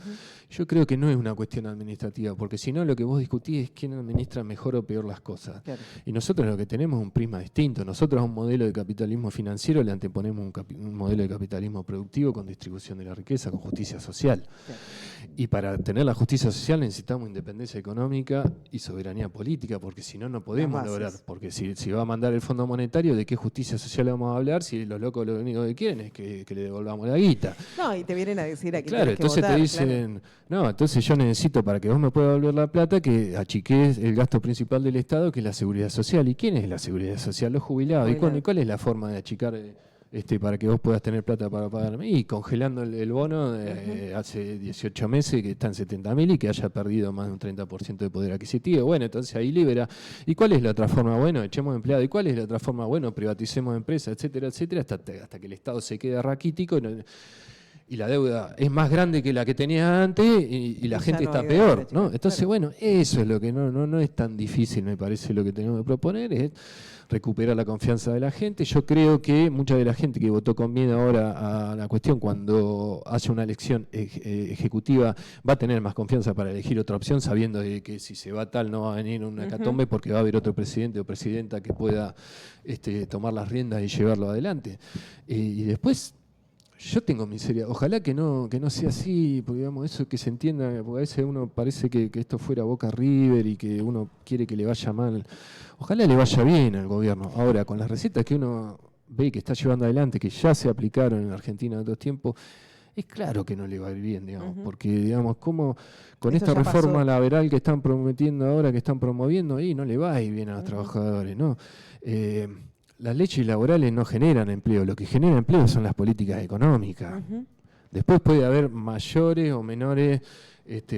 Yo creo que no es una cuestión administrativa, porque si no lo que vos discutís es quién administra mejor o peor las cosas. Claro. Y nosotros lo que tenemos es un prisma distinto. Nosotros a un modelo de capitalismo financiero le anteponemos un modelo de capitalismo productivo con distribución de la riqueza, con justicia social. Claro. Y para tener la justicia social necesitamos independencia económica y soberanía política, porque si no, no podemos lograr. Porque si va a mandar el Fondo Monetario, ¿de qué justicia social vamos a hablar? Si los locos lo único que quieren es que le devolvamos la guita. No, y te vienen a decir aquí. Claro, entonces te dicen, no, entonces yo necesito para que vos me puedas devolver la plata que achiques el gasto principal del Estado, que es la seguridad social. ¿Y quién es la seguridad social? Los jubilados. ¿Y cuál es la forma de achicar para que vos puedas tener plata para pagarme? Y congelando el bono hace 18 meses que está en 70.000 y que haya perdido más de un 30% de poder adquisitivo. Bueno, entonces ahí libera. ¿Y cuál es la otra forma? Bueno, echemos empleados. ¿Y cuál es la otra forma? Bueno, privaticemos empresas, etcétera, etcétera, hasta que el Estado se quede raquítico y la deuda es más grande que la que tenía antes y la gente está peor, ¿no? Entonces, bueno, eso es lo que no es tan difícil, me parece, lo que tenemos que proponer, es recuperar la confianza de la gente. Yo creo que mucha de la gente que votó con miedo ahora a la cuestión, cuando haya una elección ejecutiva, va a tener más confianza para elegir otra opción, sabiendo de que si se va tal no va a venir una hecatombe porque va a haber otro presidente o presidenta que pueda tomar las riendas y llevarlo adelante. Y después... Yo tengo miseria. Ojalá que no sea así, porque digamos, eso que se entienda, porque a veces uno parece que esto fuera Boca River y que uno quiere que le vaya mal. Ojalá le vaya bien al gobierno. Ahora, con las recetas que uno ve que está llevando adelante, que ya se aplicaron en Argentina en otros tiempos, es claro que no le va a ir bien, digamos, porque, digamos, como con Esto esta ya reforma pasó. laboral que están prometiendo ahora, que están promoviendo, ahí no le va a ir bien a los trabajadores, ¿no? Las leyes laborales no generan empleo, lo que genera empleo son las políticas económicas. Después puede haber mayores o menores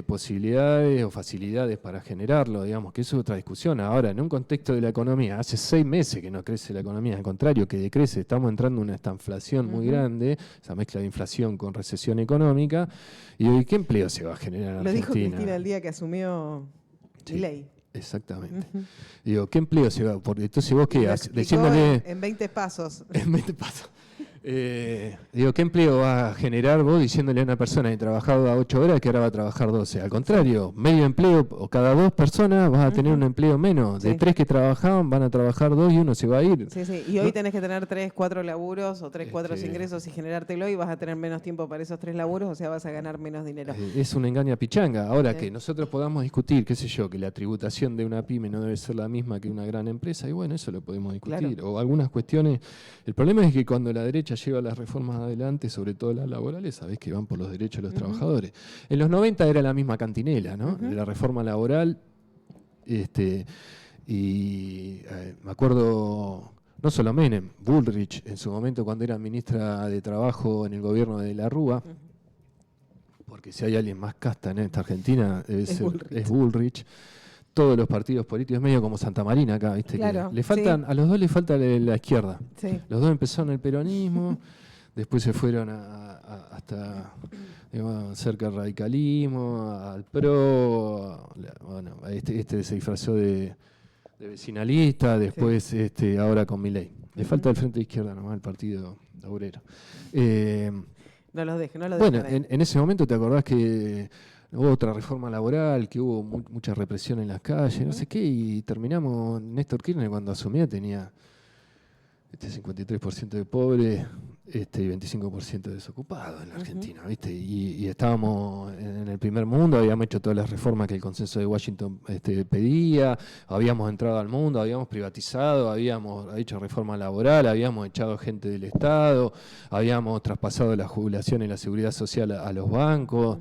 posibilidades o facilidades para generarlo, digamos, que eso es otra discusión. Ahora, en un contexto de la economía, hace 6 meses que no crece la economía, al contrario, que decrece, estamos entrando en una estanflación muy grande, esa mezcla de inflación con recesión económica, y hoy, ¿qué empleo se va a generar en Lo dijo Argentina? Cristina el día que asumió Milei. Exactamente. Digo, ¿qué empleo se va? Porque entonces vos Y lo qué explicó diciéndole en 20 pasos. en 20 pasos. Digo, ¿qué empleo va a generar vos diciéndole a una persona que trabajaba 8 horas que ahora va a trabajar 12? Al contrario, medio empleo, o cada 2 personas vas a tener un empleo menos. De 3 que trabajaban, van a trabajar 2 y uno se va a ir. Sí, sí. Y hoy ¿no? tenés que tener 3, 4 laburos o 3, 4 ingresos y generártelo y vas a tener menos tiempo para esos 3 laburos, o sea, vas a ganar menos dinero. Es una engaña pichanga. Ahora que nosotros podamos discutir, qué sé yo, que la tributación de una pyme no debe ser la misma que una gran empresa, y bueno, eso lo podemos discutir. Claro. O algunas cuestiones. El problema es que cuando la derecha lleva las reformas adelante, sobre todo las laborales, sabés que van por los derechos de los trabajadores. En los 90 era la misma cantinela, ¿no? De la reforma laboral. Me acuerdo, no solo Menem, Bullrich, en su momento cuando era ministra de Trabajo en el gobierno de la Rúa, porque si hay alguien más casta en esta Argentina, es Bullrich. Todos los partidos políticos, es medio como Santa Marina acá, ¿viste? Claro, Que le faltan, a los dos les falta la izquierda. Sí. Los dos empezaron el peronismo, después se fueron hasta digamos, cerca del radicalismo, al PRO, bueno, este se disfrazó de vecinalista, después ahora con Milei. Le falta el Frente de Izquierda nomás, el Partido Obrero. No los dejen, no los Bueno, dejen. en ese momento te acordás que hubo otra reforma laboral, que hubo mucha represión en las calles, no sé qué, y terminamos, Néstor Kirchner cuando asumía tenía 53% de pobres y 25% de desocupados en la Argentina, ¿viste? Y estábamos en el primer mundo, habíamos hecho todas las reformas que el consenso de Washington pedía, habíamos entrado al mundo, habíamos privatizado, habíamos hecho reforma laboral, habíamos echado gente del Estado, habíamos traspasado la jubilación y la seguridad social a los bancos.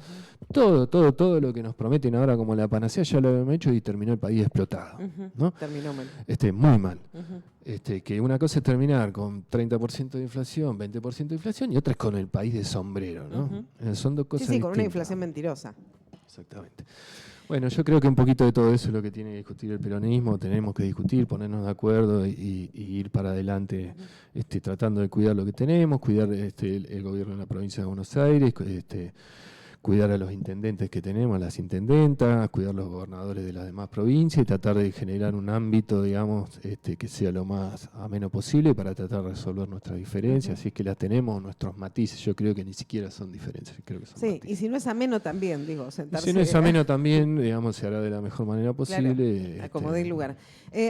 Todo lo que nos prometen ahora como la panacea ya lo habíamos hecho y terminó el país explotado, ¿no? Terminó mal. Muy mal. Que una cosa es terminar con 30% de inflación, 20% de inflación y otra es con el país de sombrero, ¿no? Son dos cosas Sí, con una distintas. inflación mentirosa. Exactamente. Bueno, yo creo que un poquito de todo eso es lo que tiene que discutir el peronismo. Tenemos que discutir, ponernos de acuerdo y ir para adelante tratando de cuidar lo que tenemos, cuidar el gobierno de la provincia de Buenos Aires, cuidar a los intendentes que tenemos, las intendentas, cuidar a los gobernadores de las demás provincias y tratar de generar un ámbito, digamos, que sea lo más ameno posible para tratar de resolver nuestras diferencias. Si es que las tenemos, nuestros matices, yo creo que ni siquiera son diferencias, creo que son matices. Y si no es ameno también, digo, sentarse. Si no es ameno también, digamos, se hará de la mejor manera posible. Claro, como dé lugar.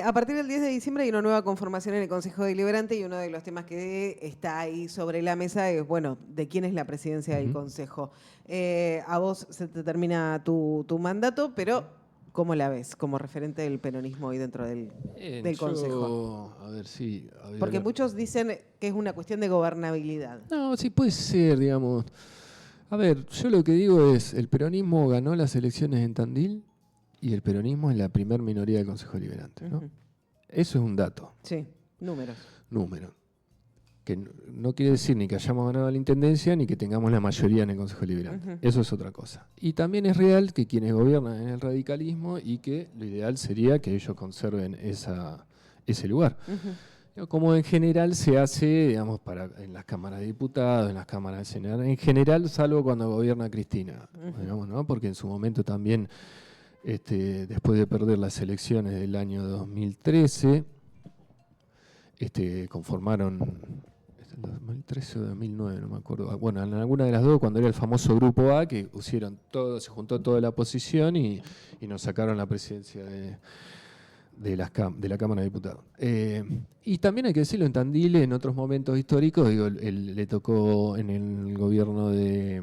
A partir del 10 de diciembre hay una nueva conformación en el Consejo Deliberante y uno de los temas que está ahí sobre la mesa es, bueno, de quién es la presidencia del Consejo. A vos se te termina tu mandato, pero ¿cómo la ves como referente del peronismo hoy dentro del Consejo? A ver, sí. Porque muchos dicen que es una cuestión de gobernabilidad. No, sí puede ser, digamos. A ver, yo lo que digo es, el peronismo ganó las elecciones en Tandil y el peronismo es la primer minoría del Consejo Deliberante, ¿no? Eso es un dato. Sí, números. Número. Que no quiere decir ni que hayamos ganado la intendencia ni que tengamos la mayoría en el Consejo Deliberante. Eso es otra cosa. Y también es real que quienes gobiernan en el radicalismo y que lo ideal sería que ellos conserven ese lugar. Como en general se hace, digamos, en las cámaras de diputados, en las cámaras de senadores, en general, salvo cuando gobierna Cristina, digamos, ¿no? Porque en su momento también, después de perder las elecciones del año 2013, conformaron, 2013 o 2009, no me acuerdo, bueno, en alguna de las dos, cuando era el famoso Grupo A, que se juntó toda la oposición y nos sacaron la presidencia de la Cámara de Diputados. Y también hay que decirlo, en Tandil, en otros momentos históricos, digo, le tocó en el gobierno de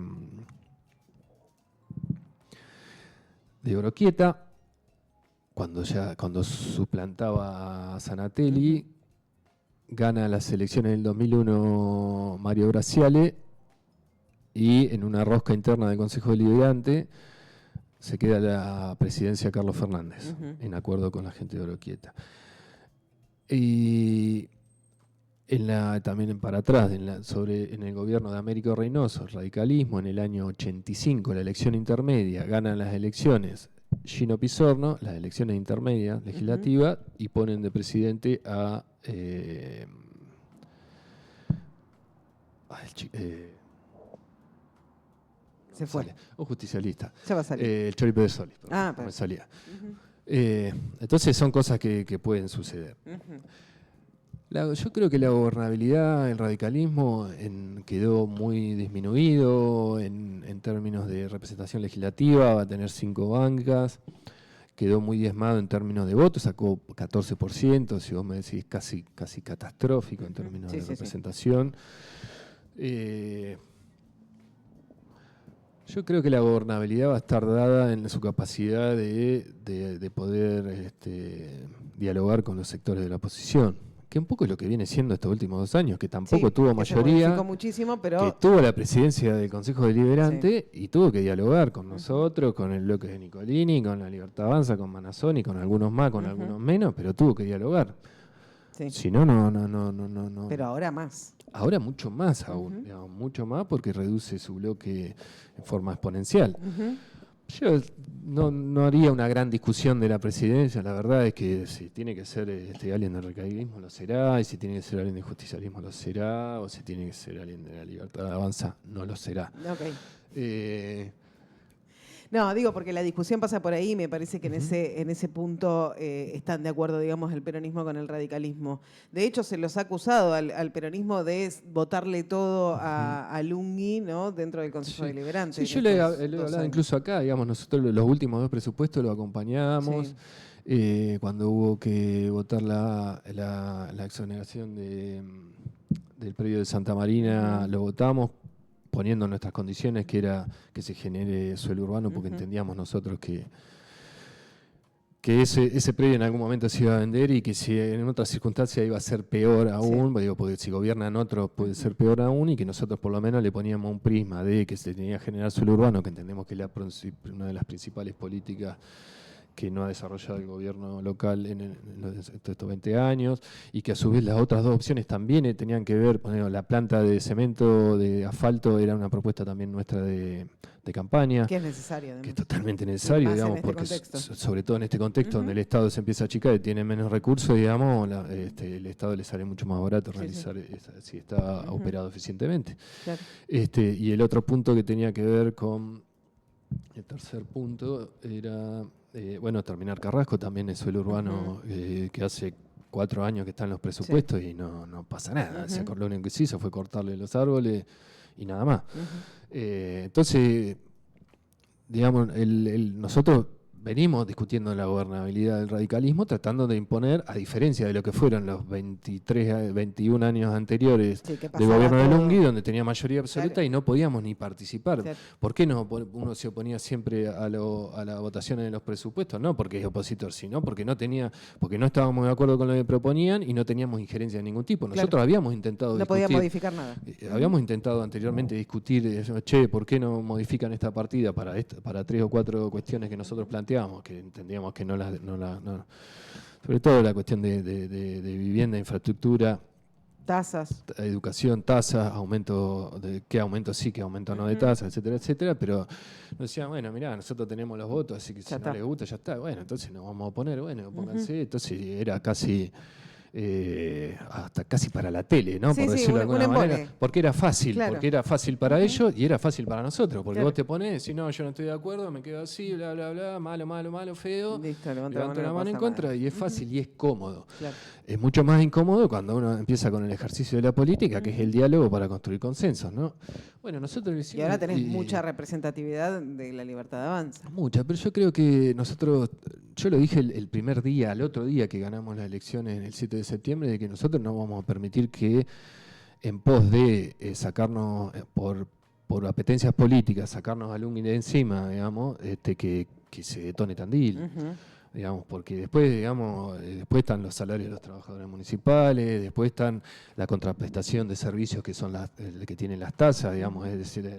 Oroquieta, cuando suplantaba a Zanatelli, gana las elecciones del 2001 Mario Graciale y en una rosca interna del Consejo Deliberante se queda la presidencia Carlos Fernández, en acuerdo con la gente de Oroquieta. Y también para atrás, en el gobierno de Américo Reynoso, el radicalismo, en el año 85, la elección intermedia, ganan las elecciones Gino Pisorno, las elecciones intermedias legislativas, y ponen de presidente a se fue. Un justicialista. Ya va a salir. El Choripe de Solis. Pero me salía. Entonces son cosas que pueden suceder. Yo creo que la gobernabilidad, el radicalismo quedó muy disminuido en términos de representación legislativa, va a tener 5 bancas, quedó muy diezmado en términos de votos, sacó 14%, si vos me decís casi catastrófico en términos de representación. Yo creo que la gobernabilidad va a estar dada en su capacidad de poder dialogar con los sectores de la oposición, que un poco es lo que viene siendo estos últimos 2 años, que tampoco tuvo mayoría, muchísimo, pero que tuvo la presidencia del Consejo Deliberante y tuvo que dialogar con nosotros, con el bloque de Nicolini, con la Libertad Avanza, con Manassoni, con algunos más, con algunos menos, pero tuvo que dialogar. Si no. Pero ahora más. Ahora mucho más aún, digamos, mucho más porque reduce su bloque en forma exponencial. Yo no haría una gran discusión de la presidencia, la verdad es que si tiene que ser alguien del radicalismo lo será, y si tiene que ser alguien del justicialismo lo será, o si tiene que ser alguien de la Libertad Avanza no lo será. No, digo, porque la discusión pasa por ahí, me parece que en ese punto están de acuerdo, digamos, el peronismo con el radicalismo. De hecho, se los ha acusado al peronismo de votarle todo a Lunghi, ¿no?, dentro del Consejo Deliberante. Sí, yo le he hablado incluso acá, digamos, nosotros los últimos 2 presupuestos lo acompañamos. Cuando hubo que votar la exoneración del predio de Santa Marina, lo votamos, poniendo nuestras condiciones, que era que se genere suelo urbano, porque entendíamos nosotros que ese predio en algún momento se iba a vender y que si en otras circunstancias iba a ser peor aún, porque si gobiernan otros puede ser peor aún, y que nosotros por lo menos le poníamos un prisma de que se tenía que generar suelo urbano, que entendemos que es una de las principales políticas que no ha desarrollado el gobierno local en estos 20 años, y que a su vez las otras 2 opciones también tenían que ver, la planta de cemento, de asfalto, era una propuesta también nuestra de campaña. Que es necesario, además. Que es totalmente necesario, digamos, porque sobre todo en este contexto donde el Estado se empieza a achicar y tiene menos recursos, digamos, el Estado le sale mucho más barato realizar si está operado eficientemente. Claro. Y el otro punto que tenía que ver con, el tercer punto era... terminar Carrasco también es suelo urbano, que hace 4 años que está en los presupuestos y no pasa nada. Lo único que se hizo fue cortarle los árboles y nada más. Entonces, digamos, nosotros venimos discutiendo la gobernabilidad del radicalismo, tratando de imponer, a diferencia de lo que fueron los 21 años anteriores del gobierno de Lunghi, donde tenía mayoría absoluta y no podíamos ni participar. ¿Por qué uno se oponía siempre a la votación en los presupuestos? No porque es opositor, sino porque no estábamos de acuerdo con lo que proponían y no teníamos injerencia de ningún tipo. Nosotros habíamos intentado discutir. No podía modificar nada. Habíamos intentado anteriormente discutir, ¿por qué no modifican esta partida para 3 o 4 cuestiones que nosotros planteamos, que entendíamos que sobre todo la cuestión de vivienda, infraestructura, tasas, educación, tasas, aumento qué aumento sí, qué aumento no de tasas, etcétera, etcétera, pero nos decían, bueno, mirá, nosotros tenemos los votos, así que si no les gusta, ya está, bueno, entonces nos vamos a oponer, bueno, pónganse, entonces era casi... hasta casi para la tele, ¿no? Por decirlo de alguna manera, porque era fácil, porque era fácil para ellos y era fácil para nosotros, porque vos te ponés, si no, yo no estoy de acuerdo, me quedo así, bla, bla, bla, malo, feo, listo, levanto la mano en contra y es fácil y es cómodo. Claro. Es mucho más incómodo cuando uno empieza con el ejercicio de la política, que es el diálogo para construir consensos, ¿no? Bueno, nosotros lo hicimos. Y ahora tenés mucha representatividad de la Libertad Avanza. Mucha, pero yo creo que yo lo dije el primer día, al otro día que ganamos las elecciones en el 7 de septiembre, de que nosotros no vamos a permitir que en pos de sacarnos por apetencias políticas, sacarnos a Lunghi de encima, digamos, que se detone Tandil. digamos, porque después, digamos, después están los salarios de los trabajadores municipales, después están la contraprestación de servicios que son que tienen las tasas, digamos, es decir,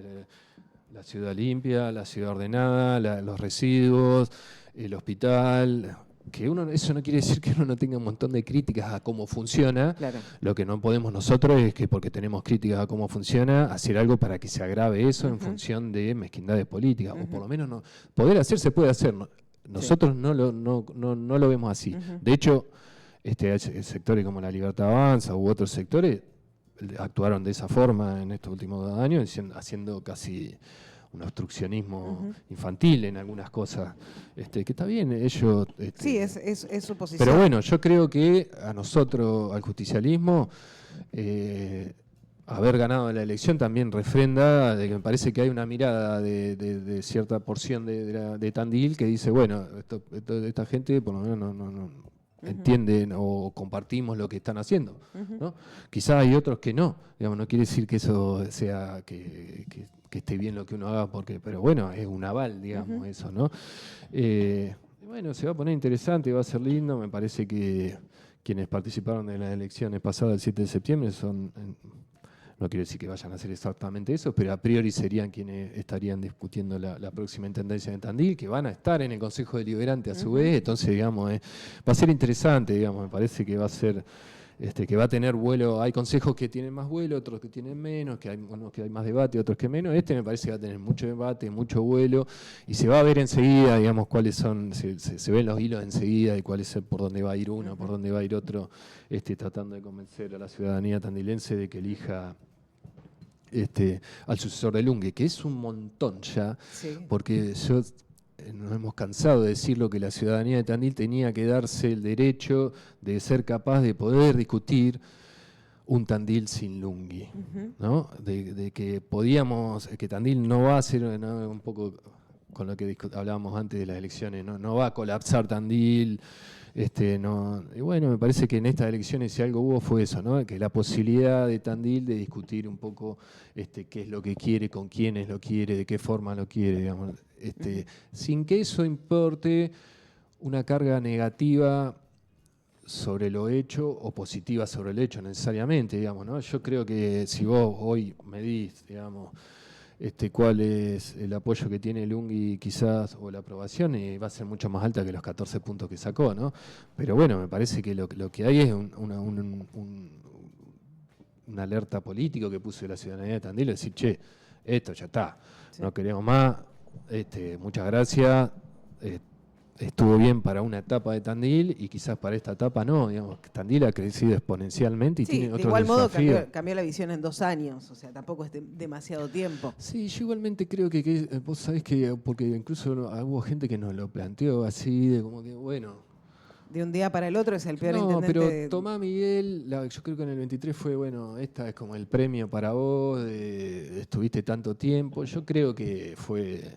la ciudad limpia, la ciudad ordenada, los residuos, el hospital. Que eso no quiere decir que uno no tenga un montón de críticas a cómo funciona. Claro. Lo que no podemos nosotros es que porque tenemos críticas a cómo funciona, hacer algo para que se agrave eso en función de mezquindades políticas. O por lo menos no, poder hacer se puede hacer. Nosotros no lo vemos así. De hecho, sectores como la Libertad Avanza u otros sectores actuaron de esa forma en estos últimos años, haciendo casi un obstruccionismo infantil en algunas cosas, que está bien, ellos... sí, es su posición. Pero bueno, yo creo que a nosotros, al justicialismo, haber ganado la elección también refrenda de que me parece que hay una mirada de cierta porción de Tandil que dice, bueno, esta gente por lo menos no entienden o compartimos lo que están haciendo, ¿no? Quizás hay otros que no, digamos, no quiere decir que eso sea que esté bien lo que uno haga, pero bueno, es un aval, digamos, eso, ¿no? Bueno, se va a poner interesante, va a ser lindo, me parece que quienes participaron de las elecciones pasadas el 7 de septiembre son... No quiero decir que vayan a hacer exactamente eso, pero a priori serían quienes estarían discutiendo la próxima intendencia de Tandil, que van a estar en el Consejo Deliberante a su vez. Entonces, digamos, va a ser interesante, digamos, me parece que va a ser, que va a tener vuelo. Hay consejos que tienen más vuelo, otros que tienen menos, que hay unos que hay más debate, otros que menos. Me parece que va a tener mucho debate, mucho vuelo, y se va a ver enseguida, digamos, cuáles son, se ven los hilos enseguida y cuál es por dónde va a ir uno, por dónde va a ir otro, tratando de convencer a la ciudadanía tandilense de que elija al sucesor de Lungue, que es un montón ya, porque nos hemos cansado de decirlo, que la ciudadanía de Tandil tenía que darse el derecho de ser capaz de poder discutir un Tandil sin Lungui, ¿no? De que podíamos, que Tandil no va a ser, ¿no? Un poco con lo que hablábamos antes de las elecciones, no va a colapsar Tandil. Y bueno, me parece que en estas elecciones si algo hubo fue eso, ¿no? Que la posibilidad de Tandil de discutir un poco qué es lo que quiere, con quiénes lo quiere, de qué forma lo quiere, digamos, sin que eso importe una carga negativa sobre lo hecho o positiva sobre el hecho necesariamente, digamos, ¿no? Yo creo que si vos hoy medís, digamos, cuál es el apoyo que tiene Lungui quizás, o la aprobación, y va a ser mucho más alta que los 14 puntos que sacó, ¿no? Pero bueno, me parece que lo que hay es una alerta político que puso la ciudadanía de Tandil, decir, che, esto ya está, no queremos más, muchas gracias, estuvo bien para una etapa de Tandil y quizás para esta etapa no, digamos, Tandil ha crecido exponencialmente y tiene otros desafíos. De igual modo cambió la visión en 2 años, o sea, tampoco es demasiado tiempo. Sí, yo igualmente creo que vos sabés que, porque incluso hubo gente que nos lo planteó así, de como que, bueno... De un día para el otro es el peor intendente. No, pero Tomás Miguel, yo creo que en el 23 fue, bueno, esta es como el premio para vos, estuviste tanto tiempo, yo creo que fue,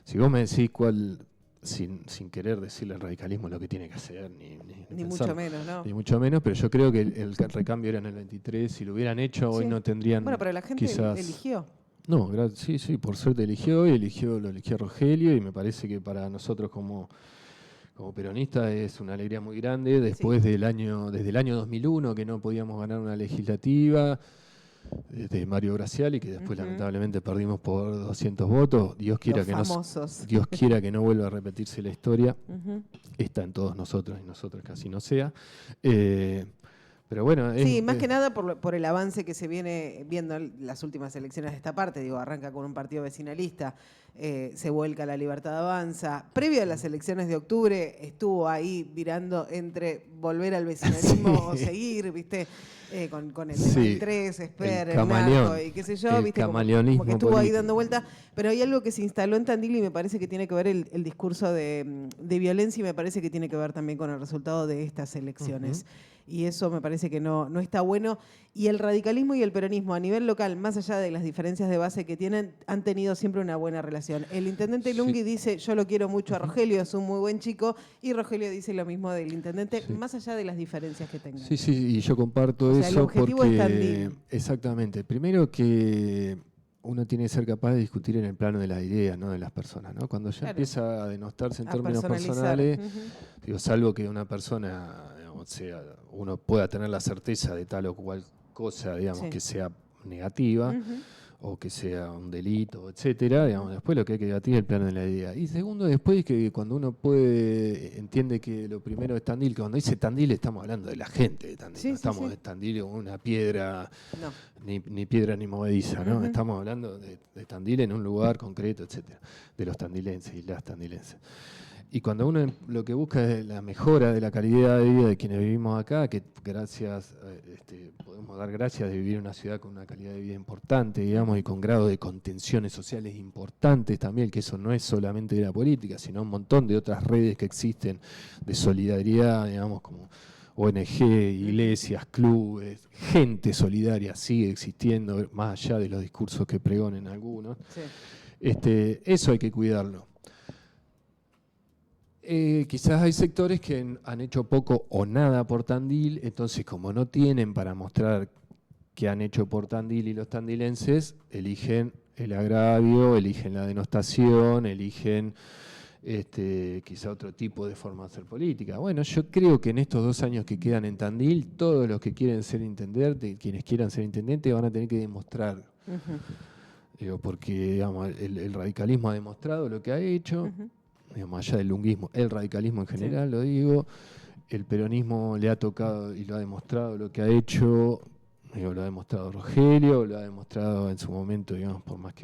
si vos me decís cuál... Sin querer decirle al radicalismo lo que tiene que hacer, ni mucho menos, ¿no? Ni mucho menos, pero yo creo que el recambio era en el 23. Si lo hubieran hecho, hoy no tendrían. Bueno, pero la gente quizás... eligió. No, sí, por suerte eligió, lo eligió Rogelio, y me parece que para nosotros como peronistas es una alegría muy grande. Después desde el año 2001, que no podíamos ganar una legislativa, de Mario Graciali, que después lamentablemente perdimos por 200 votos. Dios quiera que no vuelva a repetirse la historia. Está en todos nosotros y nosotros casi no sea. Pero bueno, sí, más que nada por el avance que se viene viendo en las últimas elecciones de esta parte. Digo, arranca con un partido vecinalista, se vuelca la Libertad Avanza. Previo a las elecciones de octubre estuvo ahí virando entre volver al vecinalismo o seguir, ¿viste? Con el 3, Esper, el narco y qué sé yo, ¿viste? Como que estuvo ahí dando vueltas. Pero hay algo que se instaló en Tandil y me parece que tiene que ver el discurso de violencia, y me parece que tiene que ver también con el resultado de estas elecciones. Y eso me parece que no está bueno. Y el radicalismo y el peronismo a nivel local, más allá de las diferencias de base que tienen, han tenido siempre una buena relación. El intendente Lungui dice, yo lo quiero mucho a Rogelio, es un muy buen chico, y Rogelio dice lo mismo del intendente, más allá de las diferencias que tengan. Sí, y yo comparto eso. El objetivo porque, es Tandil. Exactamente. Primero que uno tiene que ser capaz de discutir en el plano de las ideas, no de las personas, ¿no? Cuando ya empieza a denostarse en términos personales, digo, salvo que una persona, digamos, sea, uno pueda tener la certeza de tal o cual cosa, digamos, que sea negativa, o que sea un delito, etcétera, digamos, después lo que hay que debatir es el plano de la idea. Y segundo, después que cuando uno entiende que lo primero es Tandil, que cuando dice Tandil estamos hablando de la gente de Tandil, no estamos de Tandil como una piedra, ni piedra ni movediza, ¿no? Estamos hablando de Tandil en un lugar concreto, etcétera, de los tandilenses y las tandilenses. Y cuando uno lo que busca es la mejora de la calidad de vida de quienes vivimos acá, que gracias, podemos dar gracias de vivir en una ciudad con una calidad de vida importante, digamos, y con grado de contenciones sociales importantes también, que eso no es solamente de la política, sino un montón de otras redes que existen de solidaridad, digamos, como ONG, iglesias, clubes, gente solidaria sigue existiendo, más allá de los discursos que pregonen algunos. Eso hay que cuidarlo. Quizás hay sectores que han hecho poco o nada por Tandil, entonces como no tienen para mostrar que han hecho por Tandil y los tandilenses, eligen el agravio, eligen la denostación, eligen quizá otro tipo de forma de hacer política. Bueno, yo creo que en estos 2 años que quedan en Tandil, todos los que quieren ser intendentes, quienes quieran ser intendentes, van a tener que demostrar. Porque digamos, el radicalismo ha demostrado lo que ha hecho. Más allá del lunguismo, el radicalismo en general, lo digo, el peronismo le ha tocado y lo ha demostrado lo que ha hecho, lo ha demostrado Rogelio, lo ha demostrado en su momento, digamos, por más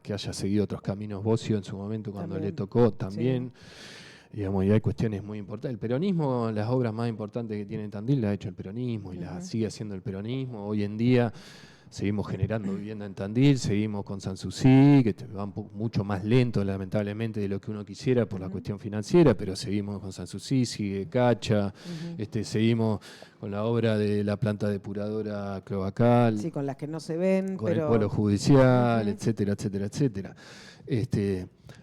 que haya seguido otros caminos Bossio en su momento cuando también le tocó también, digamos, y hay cuestiones muy importantes. El peronismo, las obras más importantes que tiene Tandil las ha hecho el peronismo y las sigue haciendo el peronismo. Hoy en día seguimos generando vivienda en Tandil, seguimos con Sanssouci, que va mucho más lento, lamentablemente, de lo que uno quisiera por la cuestión financiera, pero seguimos con Sanssouci, sigue Cacha, seguimos con la obra de la planta depuradora cloacal. Sí, con las que no se ven. Con el polo judicial, etcétera, etcétera, etcétera.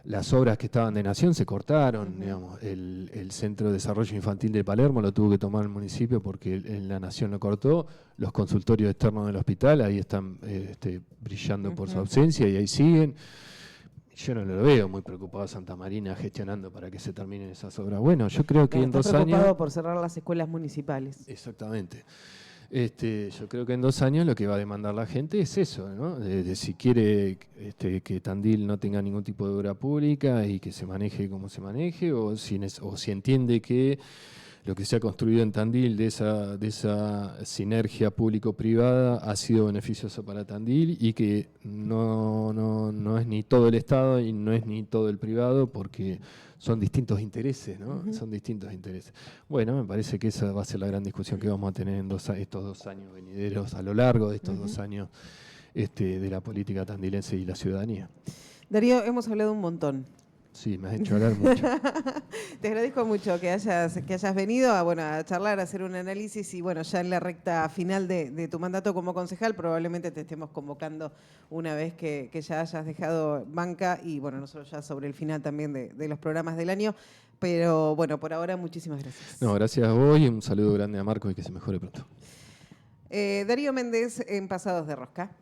Las obras que estaban de Nación se cortaron, digamos, el Centro de Desarrollo Infantil de Palermo lo tuvo que tomar el municipio porque en la Nación lo cortó, los consultorios externos del hospital ahí están brillando por su ausencia y ahí siguen. Yo no lo veo muy preocupado a Santa Marina gestionando para que se terminen esas obras. Bueno, yo creo que en 2 años... Está preocupado por cerrar las escuelas municipales. Exactamente. Yo creo que en 2 años lo que va a demandar la gente es eso, ¿no? De si quiere que Tandil no tenga ningún tipo de obra pública y que se maneje como se maneje, o si entiende que lo que se ha construido en Tandil de esa sinergia público-privada ha sido beneficioso para Tandil y que no es ni todo el Estado y no es ni todo el privado porque son distintos intereses, ¿no? Son distintos intereses. Bueno, me parece que esa va a ser la gran discusión que vamos a tener en estos 2 años venideros, a lo largo de estos 2 años de la política tandilense y la ciudadanía. Darío, hemos hablado un montón. Sí, me has hecho hablar mucho. Te agradezco mucho que hayas venido a charlar, a hacer un análisis y bueno, ya en la recta final de tu mandato como concejal probablemente te estemos convocando una vez que ya hayas dejado banca y bueno, nosotros ya sobre el final también de los programas del año. Pero bueno, por ahora muchísimas gracias. No, gracias a vos y un saludo grande a Marcos y que se mejore pronto. Darío Méndez en Pasados de Rosca.